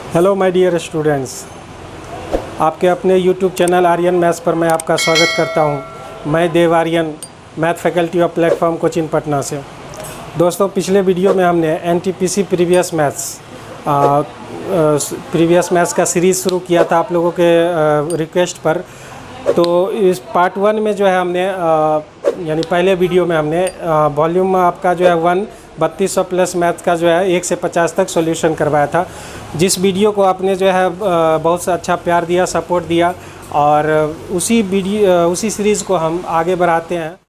Hello my dear students, आपके अपने YouTube channel Aryan maths पर मैं आपका स्वागत करता हूं। मैं Dev Aryan, math faculty of platform coaching Patna से। दोस्तों, पिछले वीडियो में हमने एनटीपीसी प्रीवियस मैथ्स का सीरीज़ शुरू किया था आप लोगों के रिक्वेस्ट पर। तो इस पार्ट 1 में जो है हमने यानी पहले वीडियो में हमने वॉल्यूम आपका जो है 3200 प्लस मैथ का जो है 1 से 50 तक सॉल्यूशन करवाया था। जिस वीडियो को आपने जो है बहुत सा अच्छा प्यार दिया, सपोर्ट दिया, और उसी सीरीज़ को हम आगे बढ़ाते हैं।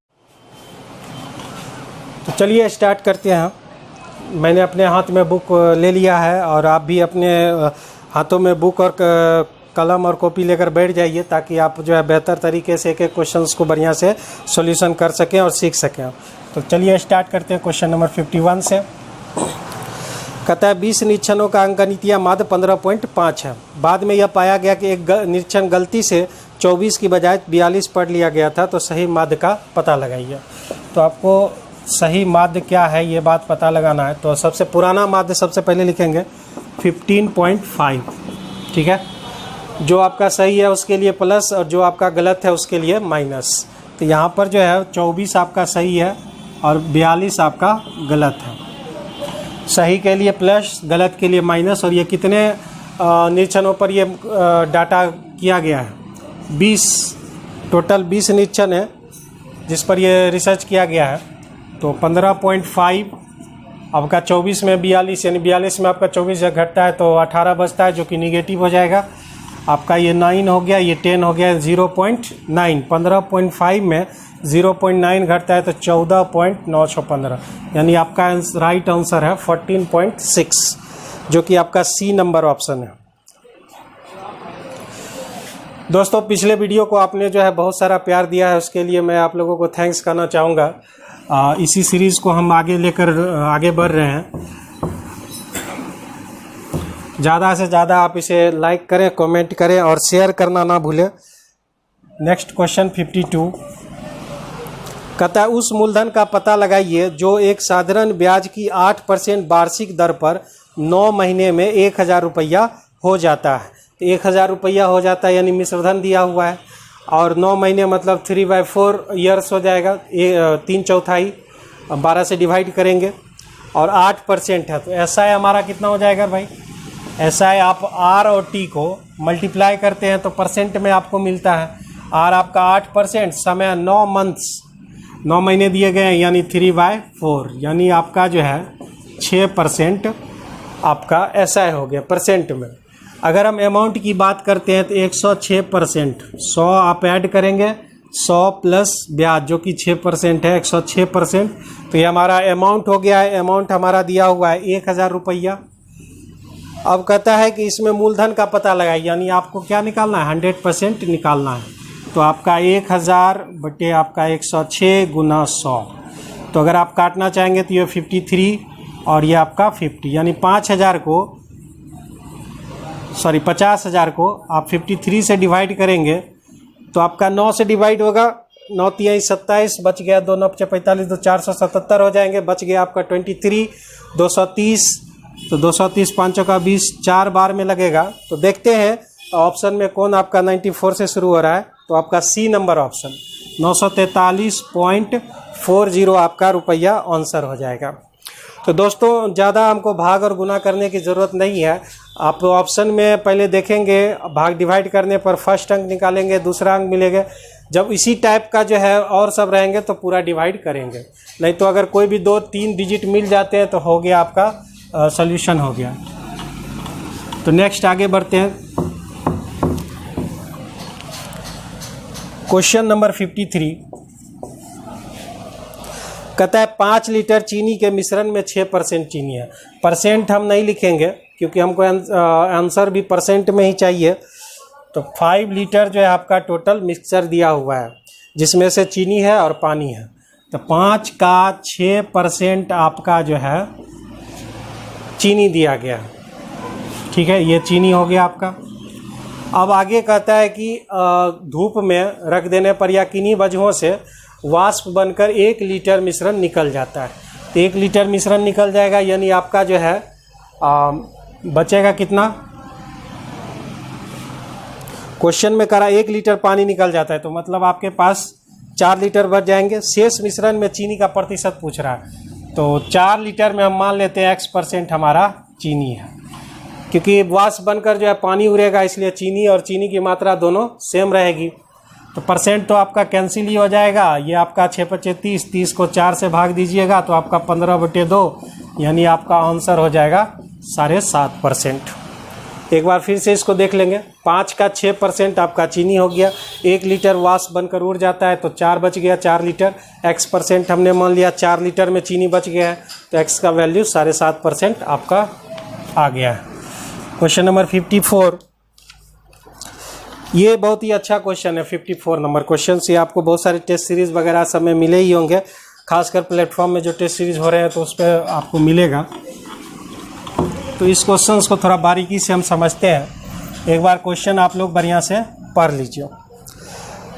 तो चलिए स्टार्ट करते हैं। मैंने अपने हाथ में बुक ले लिया है और आप भी अपने हाथों में बुक और कलम और कॉपी लेकर बैठ जाइए, ताकि आप जो है बेहतर तरीके से एक एक क्वेश्चंस को बढ़िया से सॉल्यूशन कर सकें और सीख सकें। तो चलिए स्टार्ट करते हैं क्वेश्चन नंबर 51 से। कहता है 20 निरीक्षणों का अंकगणितीय माध्य 15.5 है। बाद में यह पाया गया कि एक निरीक्षण गलती से 24 की बजाय 42 पढ़ लिया गया था, तो सही माध्य का पता लगाइए। तो आपको सही माध्य क्या है ये बात पता लगाना है। तो सबसे पुराना माध्य सबसे पहले लिखेंगे 15.5, ठीक है। जो आपका सही है उसके लिए प्लस और जो आपका गलत है उसके लिए माइनस। तो यहाँ पर जो है 24 आपका सही है और 42 आपका गलत है। सही के लिए प्लस, गलत के लिए माइनस। और ये कितने निरीक्षणों पर ये डाटा किया गया है? 20, टोटल 20 निरीक्षण है जिस पर ये रिसर्च किया गया है। तो 15.5 आपका 24 में 42, यानी 42 में आपका 24 घटता है तो 18 बचता है, जो कि निगेटिव हो जाएगा। आपका ये 9 हो गया, ये 10 हो गया, 0.9। 15.5 में 0.9 घटता है तो 14.915, यानी आपका राइट आंसर है 14.6, जो कि आपका सी नंबर ऑप्शन है। दोस्तों, पिछले वीडियो को आपने जो है बहुत सारा प्यार दिया है, उसके लिए मैं आप लोगों को थैंक्स करना चाहूँगा। इसी सीरीज़ को हम आगे बढ़ रहे हैं। ज़्यादा से ज़्यादा आप इसे लाइक करें, कमेंट करें और शेयर करना ना भूलें। नेक्स्ट क्वेश्चन 52 कहता है उस मूलधन का पता लगाइए जो एक साधारण ब्याज की 8% वार्षिक दर पर 9 महीने में 1000 रुपया हो जाता है। 1000 रुपया हो जाता है, यानी मिश्रधन दिया हुआ है, और 9 महीने मतलब 3/4 ईयर्स हो जाएगा। 3/4 12 से डिवाइड करेंगे और 8% है, तो ऐसा है हमारा कितना हो जाएगा भाई? ऐसा है, आप आर और टी को मल्टीप्लाई करते हैं तो परसेंट में आपको मिलता है। आर आपका 8%, समय 9 मंथ्स, 9 महीने दिए गए हैं, यानी 3/4, यानी आपका जो है 6% आपका ऐसा हो गया परसेंट में। अगर हम अमाउंट की बात करते हैं तो 106%, 100 आप ऐड करेंगे, 100 प्लस ब्याज जो कि 6% है, 106%। तो ये हमारा अमाउंट हो गया है। अमाउंट हमारा दिया हुआ है 1000 रुपया। अब कहता है कि इसमें मूलधन का पता लगाइए, यानी आपको क्या निकालना है? 100% निकालना है। तो आपका 1000 बटे आपका 106 गुना 100। तो अगर आप काटना चाहेंगे तो ये 53 और ये आपका 50, यानी 5000 को आप 53 से डिवाइड करेंगे तो आपका 9 से डिवाइड होगा। 9 3 27, बच गया 2 9 45, तो 477 हो जाएंगे। बच गया आपका 23, 230, तो 230 5 का 20, 4 बार में लगेगा। तो देखते हैं ऑप्शन में कौन आपका 94 से शुरू हो रहा है। तो आपका सी नंबर ऑप्शन 943.40 आपका रुपया आंसर हो जाएगा। तो दोस्तों, ज़्यादा हमको भाग और गुना करने की ज़रूरत नहीं है। आप ऑप्शन में पहले देखेंगे, भाग डिवाइड करने पर फर्स्ट अंक निकालेंगे, दूसरा अंक मिलेगा। जब इसी टाइप का जो है और सब रहेंगे तो पूरा डिवाइड करेंगे, नहीं तो अगर कोई भी 2-3 डिजिट मिल जाते हैं तो हो गया आपका सॉल्यूशन हो गया। तो नेक्स्ट आगे बढ़ते हैं। क्वेश्चन नंबर 53 कहता है 5 लीटर चीनी के मिश्रण में 6% चीनी है। परसेंट हम नहीं लिखेंगे क्योंकि हमको आंसर भी परसेंट में ही चाहिए। तो 5 लीटर जो है आपका टोटल मिक्सचर दिया हुआ है, जिसमें से चीनी है और पानी है। तो 5 का 6% आपका जो है चीनी दिया गया, ठीक है। ये चीनी हो गया आपका। अब आगे कहता है कि धूप में रख देने पर या किन्हीं वजहों से वाष्प बनकर 1 लीटर मिश्रण निकल जाता है। तो 1 लीटर मिश्रण निकल जाएगा, यानी आपका जो है बचेगा कितना? क्वेश्चन में करा 1 लीटर पानी निकल जाता है, तो मतलब आपके पास 4 लीटर बच जाएंगे। शेष मिश्रण में चीनी का प्रतिशत पूछ रहा है, तो 4 लीटर में हम मान लेते हैं X% हमारा चीनी है, क्योंकि वाष्प बनकर जो है पानी उड़ेगा, इसलिए चीनी और चीनी की मात्रा दोनों सेम रहेगी। तो परसेंट तो आपका कैंसिल ही हो जाएगा। ये आपका 6×5 = 30, 30 को 4 से भाग दीजिएगा तो आपका 15/2, यानी आपका आंसर हो जाएगा 7.5%। एक बार फिर से इसको देख लेंगे। 5 का 6% आपका चीनी हो गया। 1 लीटर वाष्प बनकर उड़ जाता है, तो 4 बच गया, 4 लीटर। X% हमने मान लिया 4 लीटर में चीनी बच गया है, तो X का वैल्यू 7.5% आपका आ गया है। क्वेश्चन नंबर 54, ये बहुत ही अच्छा क्वेश्चन है। 54 नंबर क्वेश्चन से आपको बहुत सारे टेस्ट सीरीज़ वगैरह सब में मिले ही होंगे, खासकर प्लेटफॉर्म में जो टेस्ट सीरीज़ हो रहे हैं तो उस पर आपको मिलेगा। तो इस क्वेश्चन को थोड़ा बारीकी से हम समझते हैं। एक बार क्वेश्चन आप लोग बढ़िया से पढ़ लीजिए।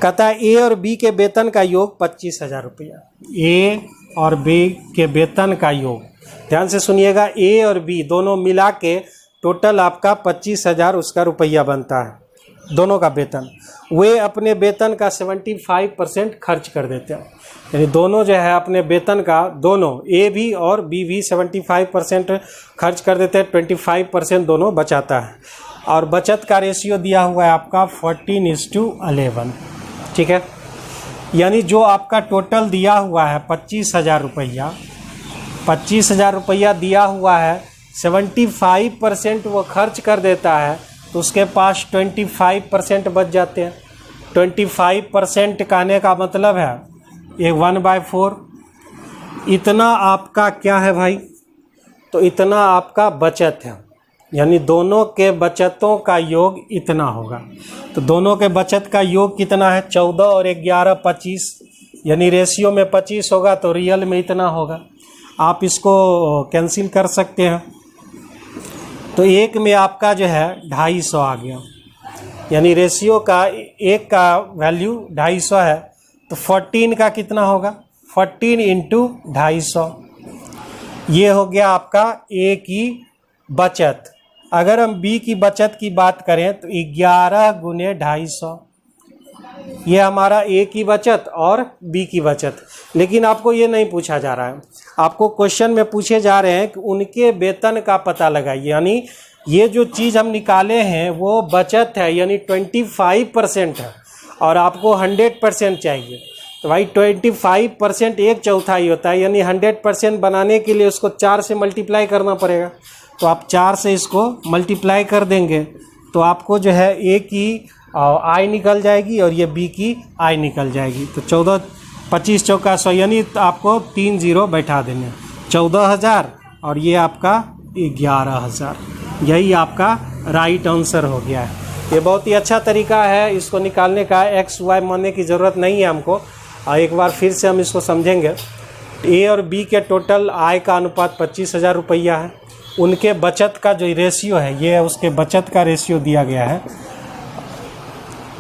कहता है ए और बी के वेतन का योग 25,000 रुपया। ए और बी के वेतन का योग, ध्यान से सुनिएगा, ए और बी दोनों मिला के टोटल आपका 25,000 उसका रुपया बनता है, दोनों का वेतन। वे अपने वेतन का 75% खर्च कर देते हैं, यानी दोनों जो है अपने वेतन का, दोनों ए भी और बी भी 75% खर्च कर देते हैं, 25% दोनों बचाता है। और बचत का रेशियो दिया हुआ है आपका 14:11, ठीक है। यानी जो आपका टोटल दिया हुआ है 25,000 रुपया, 25,000 रुपया दिया हुआ है, 75% वो खर्च कर देता है, तो उसके पास 25% बच जाते हैं। 25% कहने का मतलब है ये 1/4, इतना आपका क्या है भाई, तो इतना आपका बचत है, यानी दोनों के बचतों का योग इतना होगा। तो दोनों के बचत का योग कितना है, 14 और 11 25, यानी रेशियो में 25 होगा तो रियल में इतना होगा। आप इसको कैंसिल कर सकते हैं, तो एक में आपका जो है 250 आ गया, यानी रेशियो का एक का वैल्यू 250 है, तो 14 का कितना होगा, 14 × 250, ये हो गया आपका ए की बचत। अगर हम बी की बचत की बात करें तो 11 × 250, ये हमारा ए की बचत और बी की बचत। लेकिन आपको ये नहीं पूछा जा रहा है, आपको क्वेश्चन में पूछे जा रहे हैं कि उनके वेतन का पता लगाइए, यानी ये जो चीज़ हम निकाले हैं वो बचत है, यानी 25% है, और आपको 100% चाहिए। तो भाई 25% 1/4 होता है, यानी 100% बनाने के लिए उसको 4 से मल्टीप्लाई करना पड़ेगा। तो आप 4 से इसको मल्टीप्लाई कर देंगे तो आपको जो है ए की आई निकल जाएगी और ये बी की आई निकल जाएगी। तो 14 25 चौका 100, यानी आपको 3 0 बैठा देंगे, 14,000 और ये आपका 11,000। यही आपका राइट आंसर हो गया है। ये बहुत ही अच्छा तरीका है इसको निकालने का, एक्स वाई मानने की ज़रूरत नहीं है हमको। एक बार फिर से हम इसको समझेंगे। ए और बी के टोटल आय का अनुपात 25,000 रुपया है। उनके बचत का जो रेशियो है, ये उसके बचत का रेशियो दिया गया है।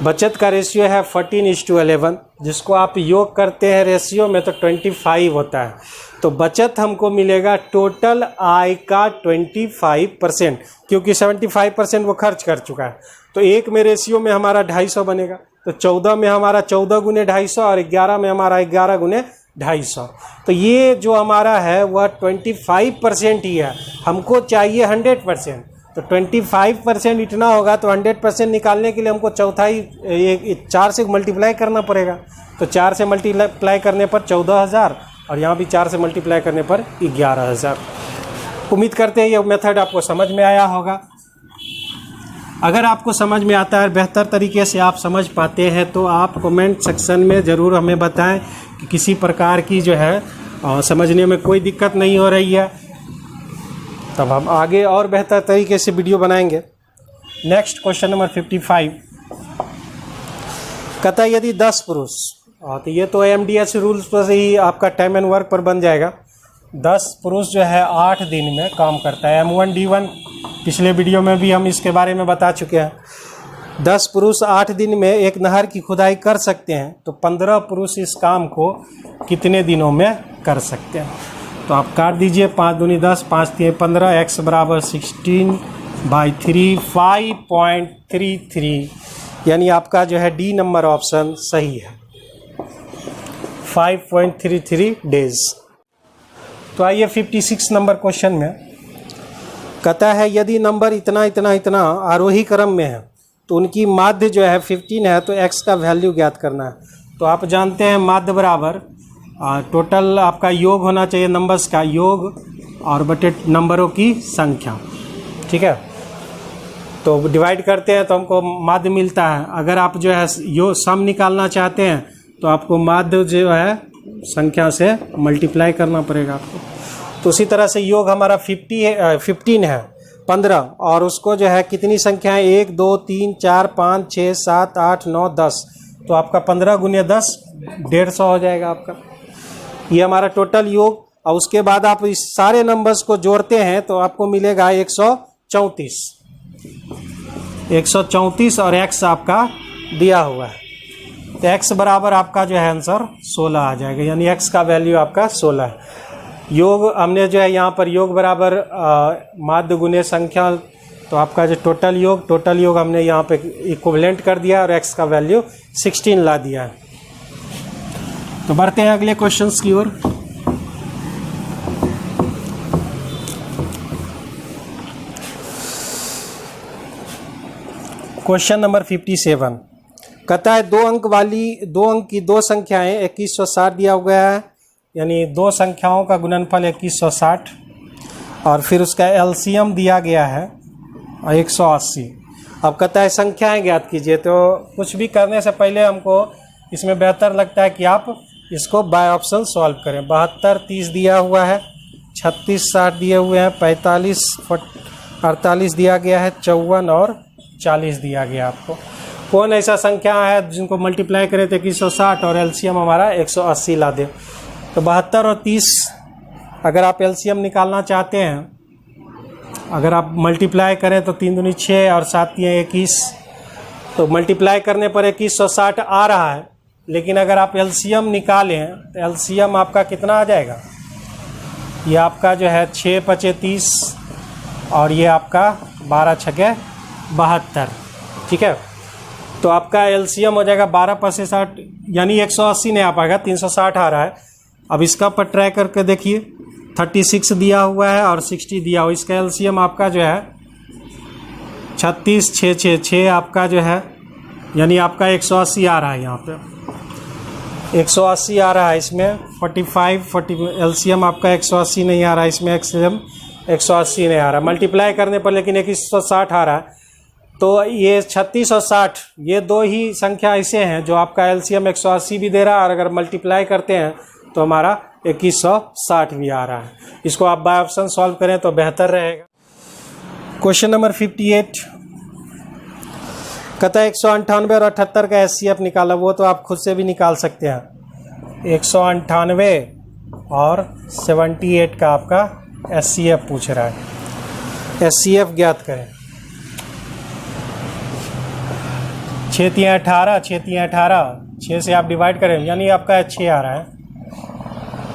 बचत का रेशियो है 14:11, जिसको आप योग करते हैं रेशियो में तो 25 होता है। तो बचत हमको मिलेगा टोटल आय का 25%, क्योंकि 75% वो खर्च कर चुका है। तो एक में रेशियो में हमारा 250 बनेगा, तो 14 में हमारा 14 × 250 और 11 में हमारा 11 × 250। तो ये जो हमारा है वह 25% ही है, हमको चाहिए 100%। तो 25% इतना होगा, तो 100% निकालने के लिए हमको चौथाई 4 से मल्टीप्लाई करना पड़ेगा। तो 4 से मल्टीप्लाई करने पर 14,000 और यहाँ भी 4 से मल्टीप्लाई करने पर 11,000। उम्मीद करते हैं ये मेथड आपको समझ में आया होगा। अगर आपको समझ में आता है, बेहतर तरीके से आप समझ पाते हैं, तो आप कमेंट सेक्शन में ज़रूर हमें बताएं कि किसी प्रकार की जो है समझने में कोई दिक्कत नहीं हो रही है, तब हम आगे और बेहतर तरीके से वीडियो बनाएंगे। नेक्स्ट क्वेश्चन नंबर 55 कहता है यदि 10 पुरुष, तो ये तो MDH रूल्स पर ही आपका टाइम एंड वर्क पर बन जाएगा। 10 पुरुष जो है 8 दिन में काम करता है। M1D1 पिछले वीडियो में भी हम इसके बारे में बता चुके हैं। 10 पुरुष 8 दिन में एक नहर की खुदाई कर सकते हैं, तो 15 पुरुष इस काम को कितने दिनों में कर सकते हैं। तो आप काट दीजिए, 5 दूनी 10, 5 3 15, x = 16/3, 5.33। यानी आपका जो है डी नंबर ऑप्शन सही है, 5.33 डेज। तो आइए 56 नंबर क्वेश्चन में कहता है यदि नंबर इतना इतना इतना आरोही क्रम में है तो उनकी माध्य जो है 15 है, तो x का वैल्यू ज्ञात करना है। तो आप जानते हैं माध्य बराबर टोटल आपका योग होना चाहिए, नंबर्स का योग और बटे नंबरों की संख्या, ठीक है। तो डिवाइड करते हैं तो हमको माध्य मिलता है। अगर आप जो है योग सम निकालना चाहते हैं तो आपको माध्य जो है संख्या से मल्टीप्लाई करना पड़ेगा आपको। तो उसी तरह से योग हमारा 15 है 15, और उसको जो है कितनी संख्याएं 1 2 3 4 5 6 7 8 9 10, तो आपका 15 गुने 10 150 हो जाएगा आपका, ये हमारा टोटल योग। और उसके बाद आप इस सारे नंबर्स को जोड़ते हैं तो आपको मिलेगा 134 और x आपका दिया हुआ है, तो x बराबर आपका जो है आंसर 16 आ जाएगा, यानी x का वैल्यू आपका 16 है। योग हमने जो है यहाँ पर योग बराबर माध्य गुने संख्या, तो आपका जो टोटल योग हमने यहाँ पे इक्विवेलेंट कर दिया और x का वैल्यू 16 ला दिया है। तो बढ़ते हैं अगले क्वेश्चंस की ओर। क्वेश्चन नंबर 57 कहता है 2 अंक की दो संख्याएं 2160 दिया गया है, यानी दो संख्याओं का गुणनफल 2160 और फिर उसका एलसीएम दिया गया है 180। अब कहता है संख्याएं ज्ञात कीजिए। तो कुछ भी करने से पहले हमको इसमें बेहतर लगता है कि आप इसको बाय ऑप्शन सॉल्व करें। 72 30 दिया हुआ है, 36 60 दिए हुए हैं, 45 48 दिया गया है, 54 और 40 दिया गया आपको। कौन ऐसा संख्या है जिनको मल्टीप्लाई करें तो 160 और एलसीएम हमारा 180 ला दे। तो 72 और 30 अगर आप एलसीएम निकालना चाहते हैं, अगर आप मल्टीप्लाई करें तो 3 दूनी 6 और 7 21, तो मल्टीप्लाई करने पर 2160 आ रहा है। लेकिन अगर आप एलसीएम निकालें तो एलसीएम आपका कितना आ जाएगा, ये आपका जो है 6 5 30 और ये आपका 12 6 72, ठीक है। तो आपका एलसीएम हो जाएगा 12 5 60, यानी 180 नहीं आ पाएगा, 360 आ रहा है। अब इसका पर ट्राई करके देखिए, 36 दिया हुआ है और 60 दिया हुआ, इसका एलसीएम आपका जो है 36 6 6 6 आपका जो है, यानी आपका 180 आ रहा है। यहाँ पे 180 आ रहा है, इसमें 45 एलसीएम आपका 180 नहीं आ रहा है, इसमें एलसीएम 180 नहीं आ रहा। मल्टीप्लाई करने पर लेकिन 160 आ रहा है। तो ये 36 और 60 ये दो ही संख्या ऐसे हैं जो आपका एलसीएम 180 भी दे रहा है, और अगर मल्टीप्लाई करते हैं तो हमारा 2160 भी आ रहा है। इसको आप बाय ऑप्शन सॉल्व करें तो बेहतर रहेगा। क्वेश्चन नंबर 58 कहता है 198 और 78 का एचसीएफ निकाला। वो तो आप खुद से भी निकाल सकते हैं। 198 और 78 का आपका एचसीएफ पूछ रहा है, एचसीएफ ज्ञात करें। 6 3 18, 6 3 18, 6 से आप डिवाइड करें यानी आपका 6 आ रहा है।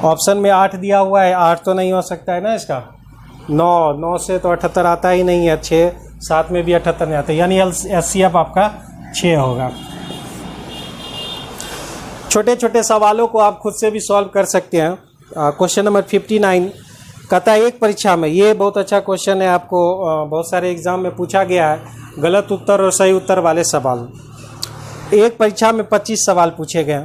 ऑप्शन में 8 दिया हुआ है, 8 तो नहीं हो सकता है ना इसका। 9 से तो 78 आता ही नहीं है, 6 7 में भी 78 नहीं आता, यानी एचसीएफ आपका 6 होगा। छोटे छोटे सवालों को आप खुद से भी सॉल्व कर सकते हैं। क्वेश्चन नंबर 59 कहता है एक परीक्षा में, ये बहुत अच्छा क्वेश्चन है, आपको बहुत सारे एग्जाम में पूछा गया है, गलत उत्तर और सही उत्तर वाले सवाल। एक परीक्षा में 25 सवाल पूछे गए,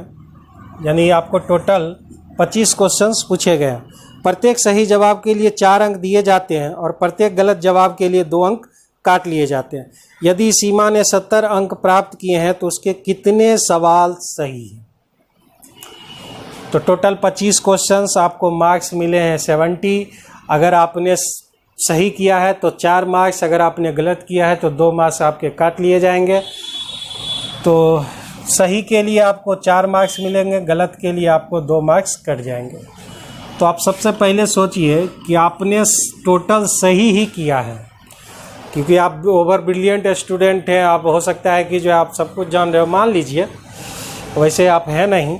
यानी आपको टोटल 25 क्वेश्चंस पूछे गए। प्रत्येक सही जवाब के लिए 4 अंक दिए जाते हैं और प्रत्येक गलत जवाब के लिए 2 अंक काट लिए जाते हैं। यदि सीमा ने 70 अंक प्राप्त किए हैं तो उसके कितने सवाल सही हैं। तो टोटल 25 क्वेश्चंस, आपको मार्क्स मिले हैं 70। अगर आपने सही किया है तो 4 मार्क्स, अगर आपने गलत किया है तो 2 मार्क्स आपके काट लिए जाएंगे। तो सही के लिए आपको 4 मार्क्स मिलेंगे, गलत के लिए आपको 2 मार्क्स कट जाएंगे। तो आप सबसे पहले सोचिए कि आपने टोटल सही ही किया है, क्योंकि आप ओवर ब्रिलियंट स्टूडेंट हैं। आप हो सकता है कि जो आप सब कुछ जान रहे हो, मान लीजिए, वैसे आप हैं नहीं।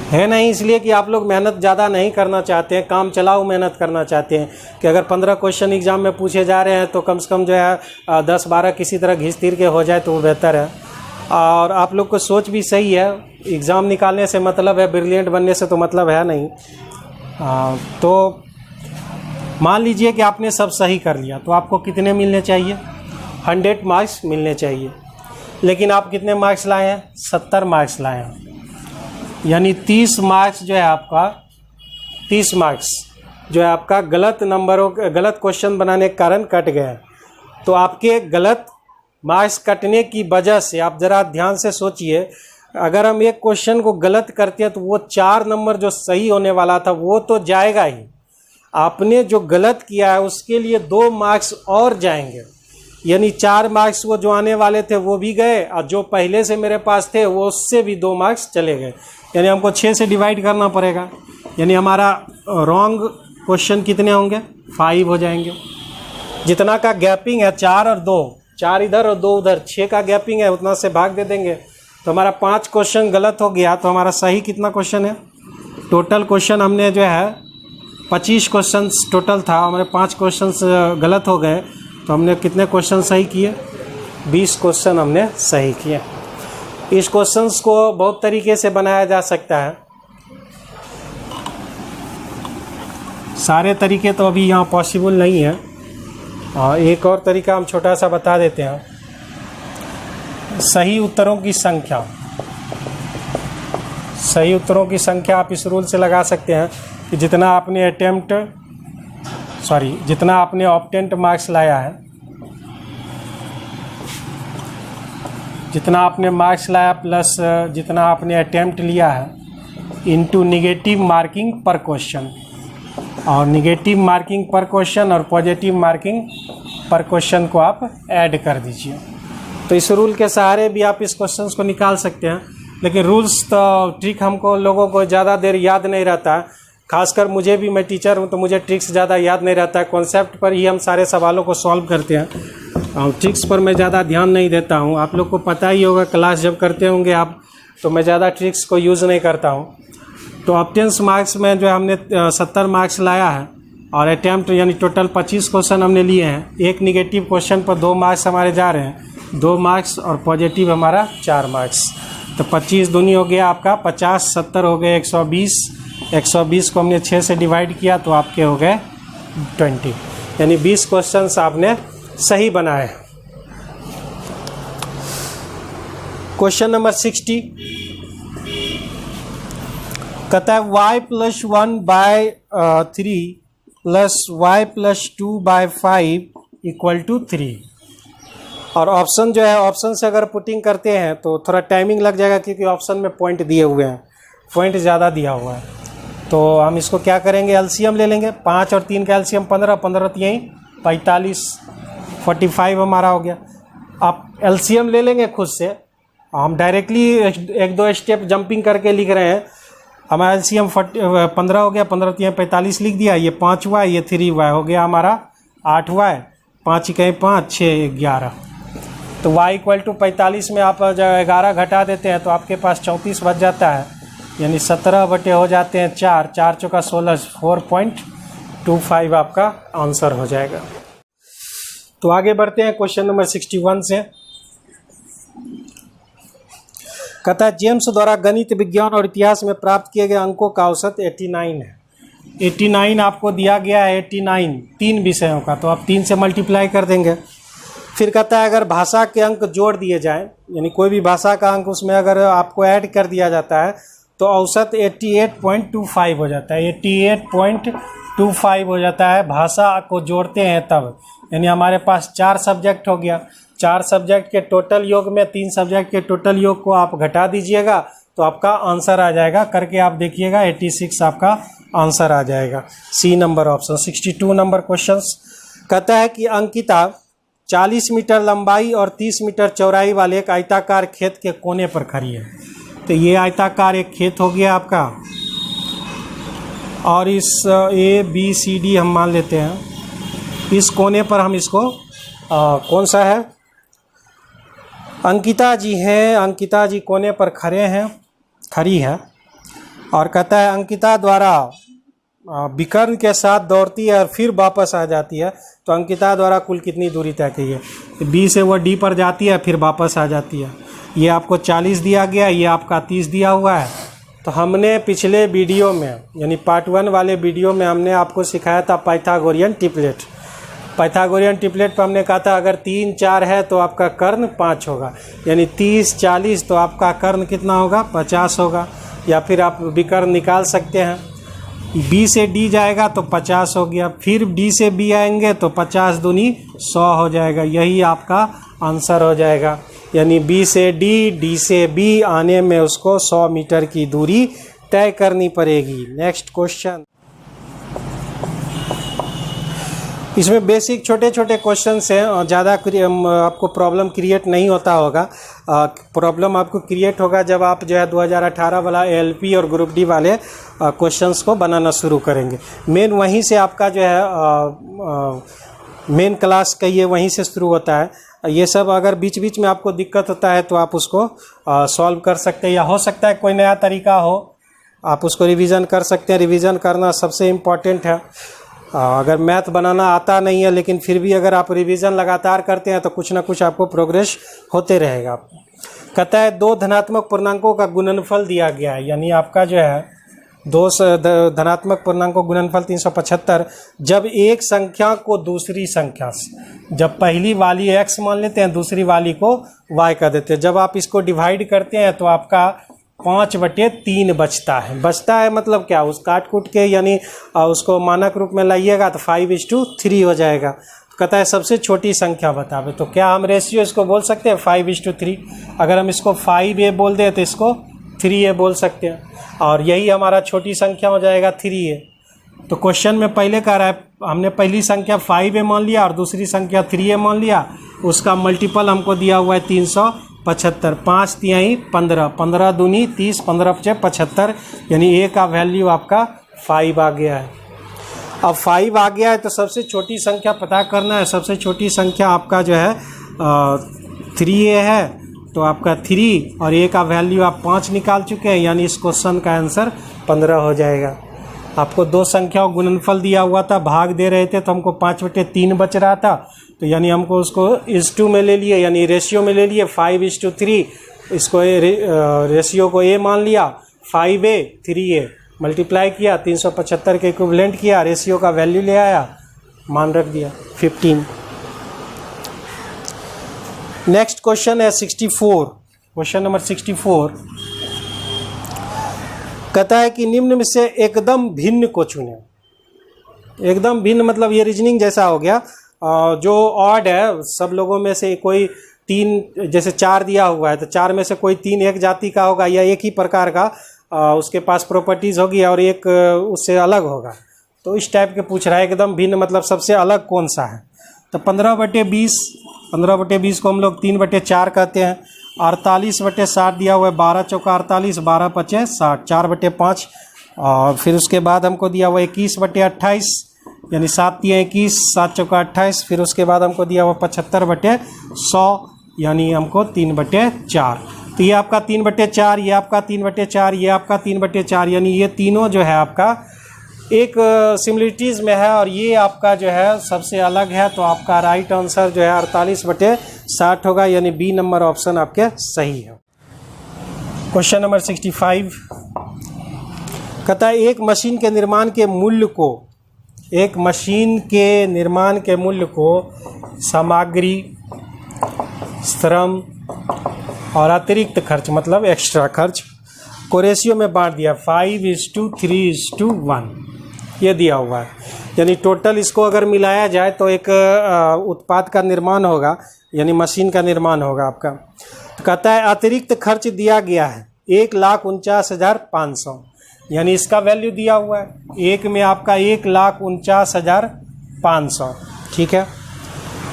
है नहीं, इसलिए कि आप लोग मेहनत ज़्यादा नहीं करना चाहते हैं, काम चलाऊ मेहनत करना चाहते हैं कि अगर 15 क्वेश्चन एग्ज़ाम में पूछे जा रहे हैं तो कम से कम जो है 10-12 किसी तरह घिस तीर के हो जाए तो वो बेहतर है। और आप लोग को सोच भी सही है, एग्ज़ाम निकालने से मतलब है, ब्रिलियंट बनने से तो मतलब है नहीं। तो मान लीजिए कि आपने सब सही कर लिया तो आपको कितने मिलने चाहिए? 100 मार्क्स मिलने चाहिए। लेकिन आप कितने मार्क्स लाए हैं? 70 मार्क्स लाए हैं। यानी 30 मार्क्स जो है आपका, 30 मार्क्स जो है आपका गलत नंबरों, गलत क्वेश्चन बनाने के कारण कट गए। तो आपके गलत मार्क्स कटने की वजह से आप ज़रा ध्यान से सोचिए, अगर हम एक क्वेश्चन को गलत करते हैं तो वो 4 नंबर जो सही होने वाला था वो तो जाएगा ही, आपने जो गलत किया है उसके लिए 2 मार्क्स और जाएंगे। यानी 4 मार्क्स वो जो आने वाले थे वो भी गए, और जो पहले से मेरे पास थे वो उससे भी 2 मार्क्स चले गए। यानी हमको 6 से डिवाइड करना पड़ेगा। यानी हमारा रॉन्ग क्वेश्चन कितने होंगे? 5 हो जाएंगे। जितना का गैपिंग है 4 और 2, 4 इधर और 2 उधर, 6 का गैपिंग है, उतना से भाग दे देंगे तो हमारा 5 क्वेश्चन गलत हो गया। तो हमारा सही कितना क्वेश्चन है? टोटल क्वेश्चन हमने जो है 25 क्वेश्चन टोटल था, हमारे 5 क्वेश्चन गलत हो गए तो हमने कितने क्वेश्चन सही किए? 20 क्वेश्चन हमने सही किए। इस क्वेश्चंस को बहुत तरीके से बनाया जा सकता है, सारे तरीके तो अभी यहाँ पॉसिबल नहीं है। एक और तरीका हम छोटा सा बता देते हैं। सही उत्तरों की संख्या, सही उत्तरों की संख्या आप इस रूल से लगा सकते हैं कि जितना आपने ऑब्टेंट मार्क्स लाया है, जितना आपने मार्क्स लाया प्लस जितना आपने अटेम्प्ट लिया है इनटू निगेटिव मार्किंग पर क्वेश्चन, और निगेटिव मार्किंग पर क्वेश्चन और पॉजिटिव मार्किंग पर क्वेश्चन को आप ऐड कर दीजिए। तो इस रूल के सहारे भी आप इस क्वेश्चंस को निकाल सकते हैं। लेकिन रूल्स तो ट्रिक हमको लोगों को ज़्यादा देर याद नहीं रहता है, खासकर मुझे भी, मैं टीचर हूँ तो मुझे ट्रिक्स ज़्यादा याद नहीं रहता है। कॉन्सेप्ट पर ही हम सारे सवालों को सॉल्व करते हैं और ट्रिक्स पर मैं ज़्यादा ध्यान नहीं देता हूँ। आप लोग को पता ही होगा, क्लास जब करते होंगे आप, तो मैं ज़्यादा ट्रिक्स को यूज़ नहीं करता हूँ। तो ऑब्टेंस मार्क्स में जो हमने 70 मार्क्स लाया है और अटैम्प्ट यानी टोटल 25 क्वेश्चन हमने लिए हैं। एक निगेटिव क्वेश्चन पर 2 मार्क्स हमारे जा रहे हैं, 2 मार्क्स, और पॉजिटिव हमारा 4 मार्क्स। तो 25 दूनी हो गया आपका 50, 70 हो गए 120, 120 को हमने 6 से डिवाइड किया तो आपके हो गए 20। यानी 20 क्वेश्चन आपने सही बनाए। क्वेश्चन नंबर 60 कहता है y+1/3 + y+2/5 = 3। और ऑप्शन जो है, ऑप्शन से अगर पुटिंग करते हैं तो थोड़ा टाइमिंग लग जाएगा क्योंकि ऑप्शन में पॉइंट दिए हुए हैं, पॉइंट ज़्यादा दिया हुआ है। तो हम इसको क्या करेंगे, एलसीएम ले लेंगे। 5 और 3 का एलसीएम 15, 15 यहीं 45, 45 हमारा हो गया। आप एलसीएम ले लेंगे खुद से, हम डायरेक्टली 1-2 स्टेप जंपिंग करके लिख रहे हैं। हमारा एलसीएम 15 हो गया, 15 3 45 लिख दिया। ये 5y, ये 3y हो गया हमारा 8y, 5 कहीं 5, 6 11। तो y = 45 में आप जब 11 घटा देते हैं तो आपके पास 34 बच जाता है। यानी 17 बटे हो जाते हैं 4, 4 चौका 16, 4.25 आपका आंसर हो जाएगा। तो आगे बढ़ते हैं क्वेश्चन नंबर 61 से। कहता है जेम्स द्वारा गणित, विज्ञान और इतिहास में प्राप्त किए गए अंकों का औसत 89 है। 89 आपको दिया गया है, 89 3 विषयों का, तो आप 3 से मल्टीप्लाई कर देंगे। फिर कहता है अगर भाषा के अंक जोड़ दिए जाएं, यानी कोई भी भाषा का अंक उसमें अगर आपको ऐड कर दिया जाता है तो औसत 88.25 हो जाता है। 88.25 हो जाता है भाषा को जोड़ते हैं तब। यानी हमारे पास 4 सब्जेक्ट हो गया, 4 सब्जेक्ट के टोटल योग में 3 सब्जेक्ट के टोटल योग को आप घटा दीजिएगा तो आपका आंसर आ जाएगा। करके आप देखिएगा 86 आपका आंसर आ जाएगा। C number option. 62 number question कहता है कि अंकिता 40 मीटर लंबाई और 30 मीटर चौड़ाई वाले एक आयताकार खेत के कोने पर खड़ी है। तो ये आयताकार एक खेत हो गया आपका, और इस ABCD हम मान लेते हैं। इस कोने पर हम इसको कौन सा है, अंकिता जी हैं, अंकिता जी कोने पर खड़ी है। और कहता है अंकिता द्वारा विकर्ण के साथ दौड़ती है और फिर वापस आ जाती है, तो अंकिता द्वारा कुल कितनी दूरी तय की है। बी से वो डी पर जाती है फिर वापस आ जाती है। ये आपको 40 दिया गया, ये आपका 30 दिया हुआ है। तो हमने पिछले वीडियो में यानी पार्ट 1 वाले वीडियो में हमने आपको सिखाया था पाइथागोरियन ट्रिपलेट। पाइथागोरियन ट्रिपलेट पर हमने कहा था अगर 3 4 है तो आपका कर्ण 5 होगा, यानी 30 40 तो आपका कर्ण कितना होगा 50 होगा। या फिर आप विकर्ण निकाल सकते हैं, बी से डी जाएगा तो 50 हो गया, फिर डी से बी आएंगे तो 50 दूनी 100 हो जाएगा। यही आपका आंसर हो जाएगा, यानी बी से डी, डी से बी आने में उसको 100 मीटर की दूरी तय करनी पड़ेगी। नेक्स्ट क्वेश्चन, इसमें बेसिक छोटे छोटे क्वेश्चंस हैं और ज़्यादा आपको प्रॉब्लम क्रिएट नहीं होता होगा। प्रॉब्लम आपको क्रिएट होगा जब आप जो है 2018 वाला एलपी और ग्रुप डी वाले क्वेश्चंस को बनाना शुरू करेंगे। मेन वहीं से आपका जो है मेन क्लास कहिए वहीं से शुरू होता है। ये सब अगर बीच बीच में आपको दिक्कत होता है तो आप उसको सॉल्व कर सकते हैं, या हो सकता है कोई नया तरीका हो आप उसको रिवीजन कर सकते हैं। रिवीजन करना सबसे इम्पॉर्टेंट है। अगर मैथ बनाना आता नहीं है लेकिन फिर भी अगर आप रिवीजन लगातार करते हैं तो कुछ ना कुछ आपको प्रोग्रेस होते रहेगा। कहता है 2 धनात्मक पूर्णांकों का गुणनफल दिया गया है, यानी आपका जो है 2 धनात्मक पूर्णांकों गुणनफल 375। जब एक संख्या को दूसरी संख्या से, जब पहली वाली x मान लेते हैं दूसरी वाली को y कर देते हैं, जब आप इसको डिवाइड करते हैं तो आपका 5/3 बचता है। बचता है मतलब क्या, उस काट कूट के यानी उसको मानक रूप में लाइएगा तो 5:3 हो जाएगा। तो कहता है सबसे छोटी संख्या बतावे, तो क्या हम रेशियो इसको बोल सकते हैं 5:3। अगर हम इसको 5a बोल दें तो इसको 3a बोल सकते हैं, और यही हमारा छोटी संख्या हो जाएगा 3a। तो क्वेश्चन में पहले कह रहा है हमने पहली संख्या 5a मान लिया और दूसरी संख्या 3a मान लिया, उसका मल्टीपल हमको दिया हुआ है 375। 5 तिहाई 15, 15 दूनी 30, 15 × 75, यानी a का वैल्यू आपका 5 आ गया है। अब 5 आ गया है तो सबसे छोटी संख्या पता करना है। सबसे छोटी संख्या आपका जो है 3a है, तो आपका 3 और a का वैल्यू आप 5 निकाल चुके हैं, यानी इस क्वेश्चन का आंसर 15 हो जाएगा। आपको 2 संख्याओं गुणनफल दिया हुआ था, भाग दे रहे थे तो हमको 5/3 बच रहा था, तो यानी हमको उसको इस-टू में ले लिए, यानी रेशियो में ले लिए 5:3। इसको रेशियो को a मान लिया, 5a 3a मल्टीप्लाई किया, 375 के इक्विवेलेंट किया, रेशियो का वैल्यू ले आया, मान रख दिया 15। नेक्स्ट क्वेश्चन है 64, क्वेश्चन नंबर 64। कहता है कि निम्न में से एकदम भिन्न को चुने। एकदम भिन्न मतलब ये रीजनिंग जैसा हो गया। जो ऑड है सब लोगों में से कोई 3, जैसे 4 दिया हुआ है तो 4 में से कोई 3 एक जाति का होगा या एक ही प्रकार का उसके पास प्रॉपर्टीज़ होगी और एक उससे अलग होगा, तो इस टाइप के पूछ रहा है। एकदम भिन्न मतलब सबसे अलग कौन सा है। तो 15/20, 15/20 को हम लोग 3/4 कहते हैं। 48/60 दिया हुआ है, 12 चौका 48, 12 पचे 60, 4/5। और फिर उसके बाद हमको दिया हुआ 21/28, यानी 7 तिहाई 21, 7 चौका 28। फिर उसके बाद हमको दिया हुआ 75/100, यानी हमको 3/4। तो ये आपका 3/4, ये आपका 3/4, ये आपका 3/4, यानी ये तीनों जो है आपका एक सिमिलरिटीज़ में है और ये आपका जो है सबसे अलग है। तो आपका राइट आंसर जो है 48/60 होगा, यानी बी नंबर ऑप्शन आपके सही है। क्वेश्चन नंबर 65 कहता है एक मशीन के निर्माण के मूल्य को, एक मशीन के निर्माण के मूल्य को सामग्री, श्रम और अतिरिक्त खर्च मतलब एक्स्ट्रा खर्च को रेशियो में बांट दिया 5:3:1, ये दिया हुआ है। यानी टोटल इसको अगर मिलाया जाए तो एक उत्पाद का निर्माण होगा, यानी मशीन का निर्माण होगा आपका। तो कहता है अतिरिक्त खर्च दिया गया है 1,49,500, यानी इसका वैल्यू दिया हुआ है। एक में आपका 1,49,500, ठीक है।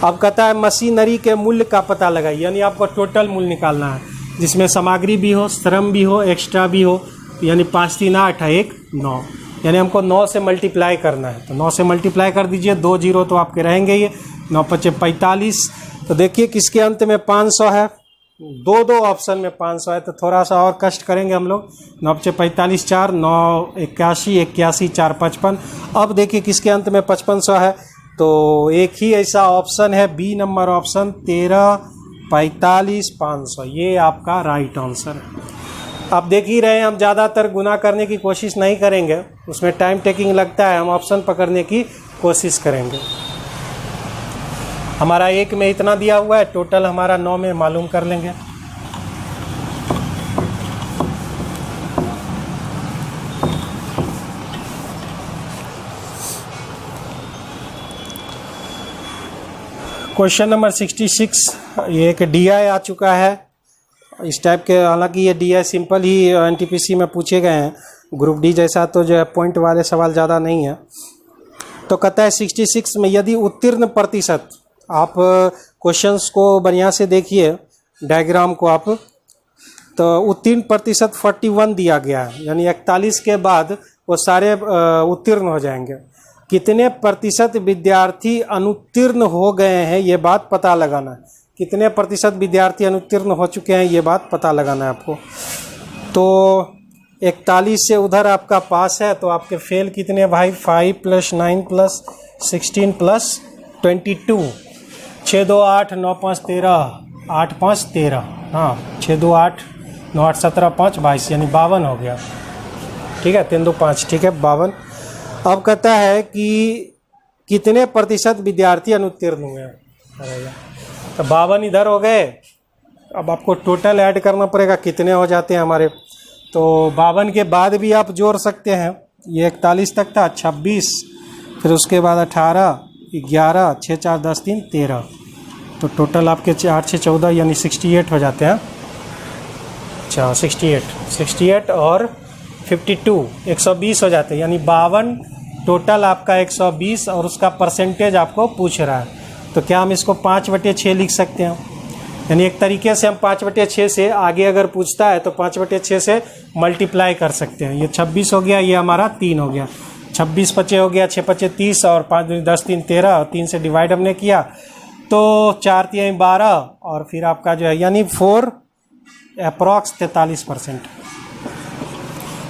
अब कहता है मशीनरी के मूल्य का पता लगाइए, यानी आपको टोटल मूल्य निकालना है जिसमें सामग्री भी हो, श्रम भी हो, एक्स्ट्रा भी हो, यानी 5 3 8 1 9, यानी हमको 9 से मल्टीप्लाई करना है। तो 9 से मल्टीप्लाई कर दीजिए, 2 0 तो आपके रहेंगे ये, 9 × 5 = 45। तो देखिए किसके अंत में 500 है, दो दो ऑप्शन में 500 है, तो थोड़ा सा और कष्ट करेंगे हम लोग। 9 × 45 4, 9 81 81 4 55। अब देखिए किसके अंत में 5500 है, तो एक ही ऐसा ऑप्शन है बी नंबर ऑप्शन 13 45 500, ये आपका राइट आंसर है। आप देख ही रहे हैं, हम ज़्यादातर गुना करने की कोशिश नहीं करेंगे, उसमें टाइम टेकिंग लगता है, हम ऑप्शन पकड़ने की कोशिश करेंगे। हमारा 1 में इतना दिया हुआ है, टोटल हमारा 9 में मालूम कर लेंगे। क्वेश्चन नंबर 66, ये एक DI आ चुका है इस टाइप के। हालांकि ये DI सिंपल ही NTPC में पूछे गए हैं, ग्रुप डी जैसा तो जो है पॉइंट वाले सवाल ज़्यादा नहीं है। तो कहता है 66 में यदि उत्तीर्ण प्रतिशत, आप क्वेश्चंस को बढ़िया से देखिए, डायग्राम को आप, तो उत्तीर्ण प्रतिशत 41 दिया गया है, यानी 41 के बाद वो सारे उत्तीर्ण हो जाएंगे। कितने प्रतिशत विद्यार्थी अनुत्तीर्ण हो गए हैं, ये बात पता लगाना है। कितने प्रतिशत विद्यार्थी अनुत्तीर्ण हो चुके हैं, ये बात पता लगाना है आपको। तो 41 से उधर आपका पास है, तो आपके फेल कितने भाई, 5 + 9 + 16 + 22, 6 2 8 9 5 13, 8 5 13, हाँ 6 2 8 9 8 17 5 22, यानी 52 हो गया। ठीक है, 3 2 5, ठीक है 52। अब कहता है कि कितने प्रतिशत विद्यार्थी अनुत्तीर्ण हुए हैं, तो 52 इधर हो गए। अब आपको टोटल ऐड करना पड़ेगा, कितने हो जाते हैं हमारे। तो 52 के बाद भी आप जोड़ सकते हैं, ये 41 तक था, 26, फिर उसके बाद 18 11 6 4 10 3 13, तो टोटल आपके 8 6 14 यानी 68 हो जाते हैं। अच्छा 68 और 52 120 हो जाते हैं, यानी 52 टोटल आपका 120, और उसका परसेंटेज आपको पूछ रहा है। तो क्या हम इसको 5/6 लिख सकते हैं, यानी एक तरीके से हम 5/6 से आगे अगर पूछता है तो 5/6 से मल्टीप्लाई कर सकते हैं। ये 26 हो गया, ये हमारा 3 हो गया, 26 × 5 हो गया, 6 × 5 30, और 5 × 10 3 13, और 3 से डिवाइड हमने किया तो 4 3 12, और फिर आपका जो है यानी 4 अप्रॉक्स 43%,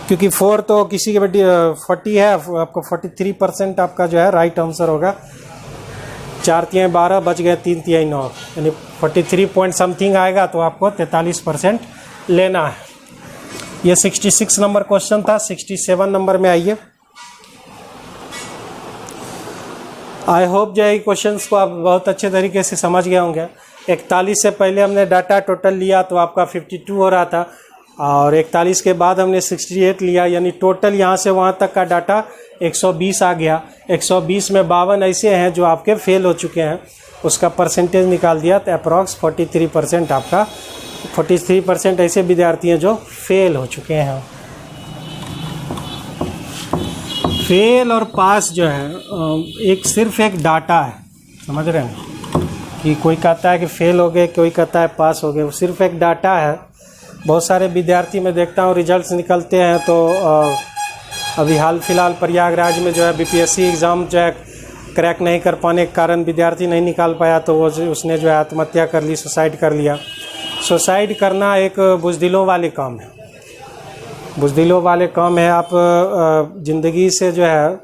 क्योंकि 4 तो किसी के बेटी 40 है, आपको 43% आपका जो है राइट आंसर होगा। 4 3 12 बच गए, 3 3 9, यानी 43 पॉइंट समथिंग आएगा, तो आपको 43% लेना है। ये 66 नंबर क्वेश्चन था। 67 नंबर में आइए। आई होप जो है क्वेश्चंस को आप बहुत अच्छे तरीके से समझ गए होंगे। 41 से पहले हमने डाटा टोटल लिया तो आपका 52 हो रहा था, और 41 के बाद हमने 68 लिया, यानी टोटल यहाँ से वहाँ तक का डाटा 120 आ गया। 120 में 52 ऐसे हैं जो आपके फेल हो चुके हैं, उसका परसेंटेज निकाल दिया, तो अप्रॉक्स 43% आपका, 43% ऐसे विद्यार्थी हैं जो फेल हो चुके हैं। फेल और पास जो है सिर्फ एक डाटा है, समझ रहे हैं, कि कोई कहता है कि फेल हो गए, कोई कहता है पास हो गए, वो सिर्फ एक डाटा है। बहुत सारे विद्यार्थी मैं देखता हूँ रिजल्ट्स निकलते हैं तो अभी हाल फिलहाल प्रयागराज में जो है BPSC एग्ज़ाम जो है क्रैक नहीं कर पाने के कारण विद्यार्थी नहीं निकाल पाया, तो वो उसने जो है आत्महत्या कर ली, सुसाइड कर लिया। सुसाइड करना एक बुज़दिलों वाले काम है, बुज़दिलों वाले काम है। आप ज़िंदगी से जो है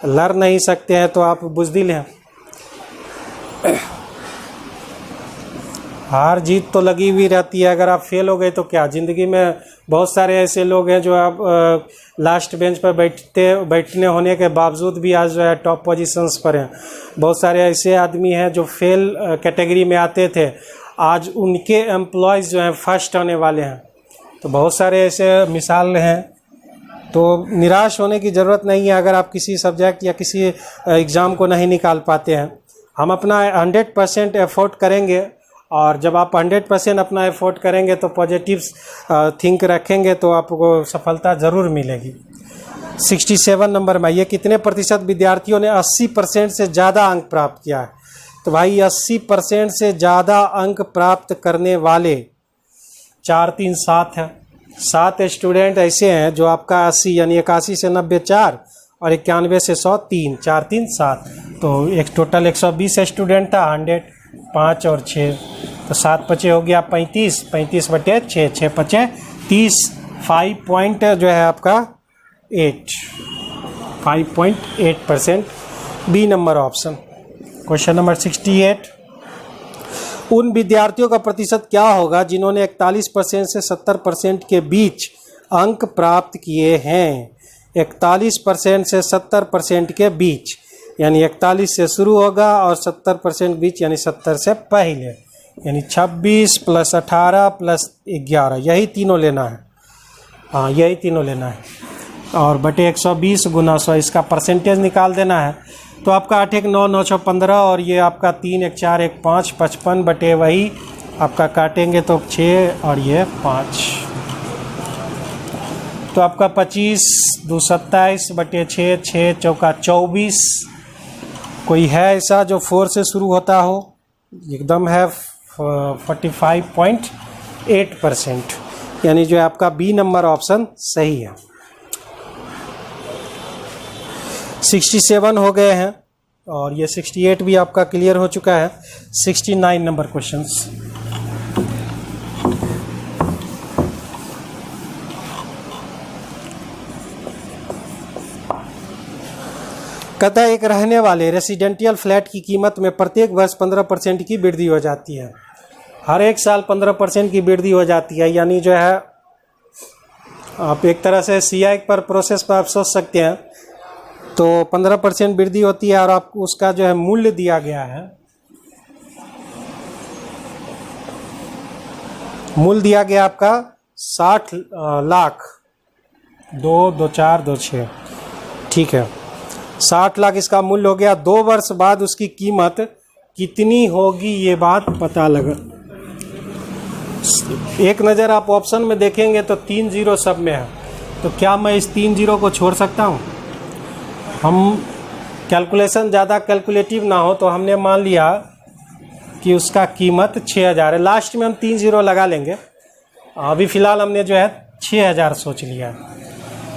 लड़ नहीं सकते हैं तो आप बुज़दिल हैं। हार जीत तो लगी हुई रहती है, अगर आप फेल हो गए तो क्या। ज़िंदगी में बहुत सारे ऐसे लोग हैं जो आप लास्ट बेंच पर बैठने होने के बावजूद भी आज जो है टॉप पोजीशंस पर हैं। बहुत सारे ऐसे आदमी हैं जो फेल कैटेगरी में आते थे, आज उनके एम्प्लॉयज़ जो हैं फर्स्ट आने वाले हैं। तो बहुत सारे ऐसे मिसाल हैं, तो निराश होने की ज़रूरत नहीं है अगर आप किसी सब्जेक्ट या किसी एग्ज़ाम को नहीं निकाल पाते हैं। हम अपना 100% एफर्ट करेंगे, और जब आप 100% अपना एफर्ट करेंगे तो पॉजिटिव थिंक रखेंगे तो आपको सफलता ज़रूर मिलेगी। 67 नंबर में ये कितने प्रतिशत विद्यार्थियों ने 80% से ज़्यादा अंक प्राप्त किया है। तो भाई 80% से ज़्यादा अंक प्राप्त करने वाले 4 3 7 है। 7 स्टूडेंट ऐसे हैं जो आपका 80 यानी 81 से 90 4, और 91 से 100 3, 4 3 7, तो एक टोटल 120 स्टूडेंट था, 100 5 और 6, तो तो 7 पचे हो गया 35, 35 बटे 6, 6 पचे 30, 5 पॉइंट जो है आपका 5.8%, B number option. Question number 68, उन विद्यार्थियों का प्रतिशत क्या होगा जिन्होंने 41% से 70% के बीच अंक प्राप्त किए हैं। 41% से 70% के बीच, यानी 41 से शुरू होगा और 70% बीच, यानी 70 से पहले, यानी 26 + 18 + 11, यही तीनों लेना है। हाँ, यही तीनों लेना है और बटे 120 × 100, इसका परसेंटेज निकाल देना है। तो आपका 8 1 9 9 6 15 और ये आपका 3 1 4 1 5, 55 बटे वही आपका काटेंगे तो 6 और ये 5, तो आपका 25 2 27 बटे 6, 6 चौका 24। कोई है ऐसा जो 4 से शुरू होता हो? एकदम है 45.8%, यानी जो आपका बी नंबर ऑप्शन सही है। 67 हो गए हैं और ये 68 भी आपका क्लियर हो चुका है। 69 नंबर क्वेश्चंस। कहता है एक रहने वाले रेसिडेंशियल फ्लैट की कीमत में प्रत्येक वर्ष 15% की वृद्धि हो जाती है। हर एक साल 15% की वृद्धि हो जाती है, यानी जो है आप एक तरह से CI पर प्रोसेस पर आप सोच सकते हैं। तो 15% वृद्धि होती है और आपको उसका जो है मूल्य दिया गया है, मूल्य दिया गया आपका 60 लाख, 2 2 4 2 6, ठीक है, 60 लाख इसका मूल्य हो गया। 2 वर्ष बाद उसकी कीमत कितनी होगी ये बात पता लगा। एक नज़र आप ऑप्शन में देखेंगे तो 3 0 सब में है, तो क्या मैं इस 3 0 को छोड़ सकता हूँ? हम कैलकुलेशन ज़्यादा कैलकुलेटिव ना हो तो हमने मान लिया कि उसका कीमत 6000 है। लास्ट में हम 3 0 लगा लेंगे। अभी फ़िलहाल हमने जो है 6000 सोच लिया है।